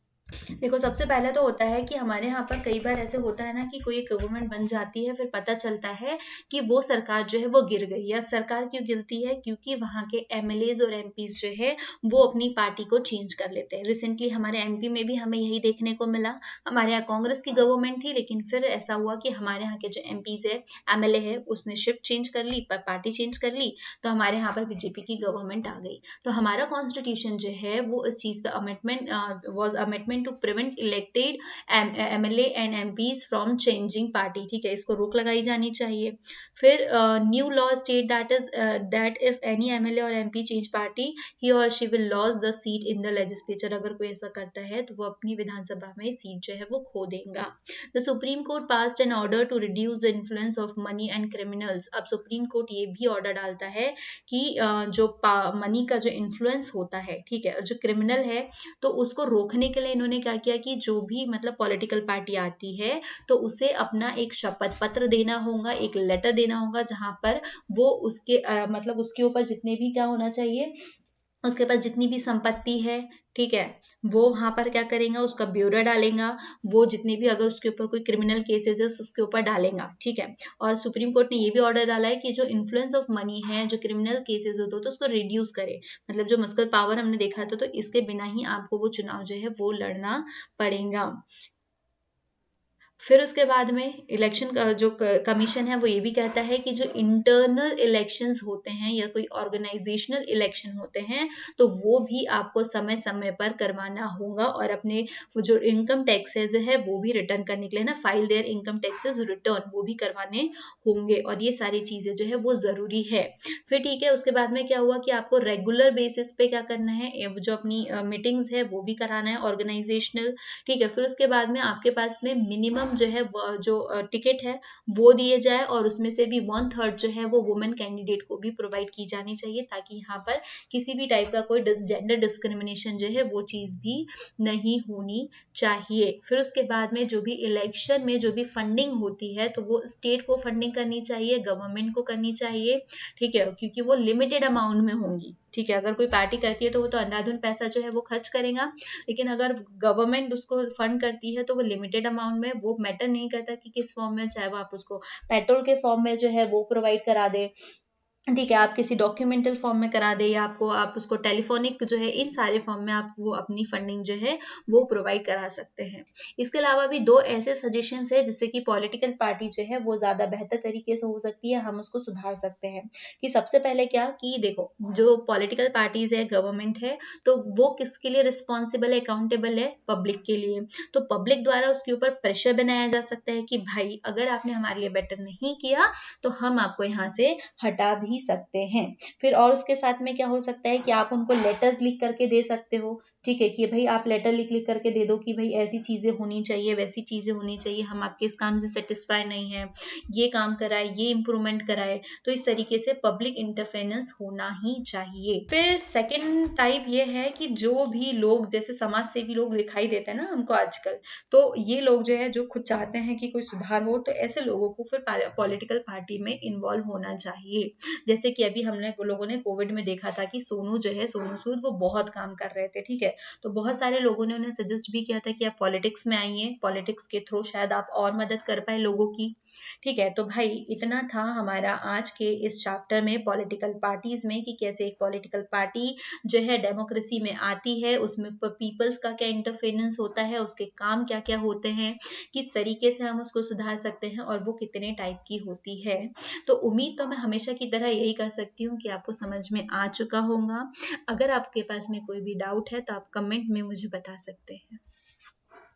देखो सबसे पहले तो होता है कि हमारे यहाँ पर कई बार ऐसे होता है ना कि कोई गवर्नमेंट बन जाती है, फिर पता चलता है कि वो सरकार जो है वो गिर गई है। सरकार क्यों गिरती है? क्योंकि वहाँ के एमएलएज और एमपीज जो है वो अपनी पार्टी को चेंज कर लेते हैं। रिसेंटली हमारे एमपी में भी हमें यही देखने को मिला। हमारे यहाँ कांग्रेस की गवर्नमेंट थी, लेकिन फिर ऐसा हुआ कि हमारे यहाँ के जो एमपीज है, एमएलए है, उसने शिफ्ट चेंज कर ली, पार्टी चेंज कर ली, तो हमारे यहाँ पर बीजेपी की गवर्नमेंट आ गई। तो हमारा कॉन्स्टिट्यूशन जो है वो इस चीज पे amendment was amendment to prevent elected MLA and MPs from changing party, ठीक है। इसको रोक लगाई जानी चाहिए। फिर new law state that if any MLA or MP change party he or she will lose the seat in the legislature, अगर कोई ऐसा करता है तो वो अपनी विधानसभा में सीट जो है वो खो देगा। The Supreme Court passed an order to reduce the influence of money and criminals. अब सुप्रीम कोर्ट ये भी ऑर्डर डालता है कि जो मनी का जो इन्फ्लुएंस होता है, ठीक है, जो क्रिमिनल है, तो उसको रोकने के लिए इन्होंने क्या किया कि जो भी मतलब पॉलिटिकल पार्टी आती है तो उसे अपना एक शपथ पत्र देना होगा, एक लेटर देना होगा, जहां पर वो उसके मतलब उसके ऊपर जितने भी क्या होना चाहिए, उसके पास जितनी भी संपत्ति है, ठीक है, वो वहां पर क्या करेगा, उसका ब्यौरा डालेगा, वो जितने भी अगर उसके ऊपर कोई क्रिमिनल केसेस है उसके ऊपर डालेगा, ठीक है। और सुप्रीम कोर्ट ने ये भी ऑर्डर डाला है कि जो इन्फ्लुएंस ऑफ मनी है, जो क्रिमिनल केसेस होते हैं तो उसको रिड्यूस करे। मतलब जो मस्कुलर पावर हमने देखा था, तो इसके बिना ही आपको वो चुनाव जो है वो लड़ना पड़ेगा। फिर उसके बाद में इलेक्शन का जो कमीशन है वो ये भी कहता है कि जो इंटरनल इलेक्शंस होते हैं या कोई ऑर्गेनाइजेशनल इलेक्शन होते हैं तो वो भी आपको समय समय पर करवाना होगा, और अपने जो इनकम टैक्सेस है वो भी रिटर्न करने के लिए ना, file there income taxes return, वो भी करवाने होंगे, और ये सारी चीजें जो है वो जरूरी है। फिर ठीक है, उसके बाद में क्या हुआ कि आपको रेगुलर बेसिस पे क्या करना है, जो अपनी मीटिंग्स है वो भी कराना है ऑर्गेनाइजेशनल, ठीक है। फिर उसके बाद में आपके पास में मिनिमम जो है जो टिकट है वो दिए जाए, और उसमें से भी 1/3 जो है वो वुमेन कैंडिडेट को भी प्रोवाइड की जानी चाहिए, ताकि यहाँ पर किसी भी टाइप का कोई जेंडर डिस्क्रिमिनेशन जो है वो चीज भी नहीं होनी चाहिए। फिर उसके बाद में जो भी इलेक्शन में जो भी फंडिंग होती है तो वो स्टेट को फंडिंग करनी चाहिए, गवर्नमेंट को करनी चाहिए, ठीक है, क्योंकि वो लिमिटेड अमाउंट में होंगी, ठीक है। अगर कोई पार्टी करती है तो वो तो अंधाधुन पैसा जो है वो खर्च करेगा, लेकिन अगर गवर्नमेंट उसको फंड करती है तो वो लिमिटेड अमाउंट में, वो मैटर नहीं करता कि किस फॉर्म में, चाहे वो आप उसको पेट्रोल के फॉर्म में जो है वो प्रोवाइड करा दे, ठीक है, आप किसी डॉक्यूमेंटल फॉर्म में करा दे, या आपको आप उसको टेलीफोनिक जो है, इन सारे फॉर्म में आप वो अपनी फंडिंग जो है वो प्रोवाइड करा सकते हैं। इसके अलावा भी दो ऐसे सजेशंस है जिससे कि पॉलिटिकल पार्टी जो है वो ज्यादा बेहतर तरीके से हो सकती है, हम उसको सुधार सकते हैं। कि सबसे पहले क्या कि देखो, जो पॉलिटिकल पार्टीज है, गवर्नमेंट है, तो वो किसके लिए रिस्पॉन्सिबल है, अकाउंटेबल है, पब्लिक के लिए। तो पब्लिक द्वारा उसके ऊपर प्रेशर बनाया जा सकता है कि भाई अगर आपने हमारे लिए बेटर नहीं किया तो हम आपको यहाँ से हटा भी सकते हैं। फिर और उसके साथ में क्या हो सकता है कि आप उनको लेटर्स लिख करके दे सकते हो, ठीक है, कि भाई आप लेटर लिख लिख करके दे दो कि भाई ऐसी चीजें होनी चाहिए, वैसी चीजें होनी चाहिए, हम आपके इस काम से सेटिस्फाई नहीं है, ये काम कराए, ये इम्प्रूवमेंट कराए। तो इस तरीके से पब्लिक इंटरफेरेंस होना ही चाहिए। फिर सेकंड टाइप ये है कि जो भी लोग जैसे समाज सेवी लोग दिखाई देते हैं ना हमको आजकल, तो ये लोग जो है जो खुद चाहते हैं कि कोई सुधार हो, तो ऐसे लोगों को फिर पॉलिटिकल पार्टी में इन्वॉल्व होना चाहिए। जैसे कि अभी हमने लोगों ने कोविड में देखा था कि सोनू जो है, सोनू सूद, वो बहुत काम कर रहे थे, ठीक है। तो बहुत सारे लोगों ने उन्हें सजेस्ट भी किया था कि आप पॉलिटिक्स में आइए, पॉलिटिक्स के थ्रू शायद आप और मदद कर पाए लोगों की, ठीक है। तो भाई इतना था हमारा आज के इस चैप्टर में पॉलिटिकल पार्टीज में, कि कैसे एक पॉलिटिकल पार्टी जो है डेमोक्रेसी में आती है, उसमें पीपल्स का क्या इंटरफेरेंस होता है, उसके काम क्या क्या होते हैं, किस तरीके से हम उसको सुधार सकते हैं, और वो कितने टाइप की होती है। तो उम्मीद तो मैं हमेशा की तरह यही कर सकती हूँ कि आपको समझ में आ चुका होगा। अगर आपके पास में कोई भी डाउट है तो आप कमेंट में मुझे बता सकते हैं।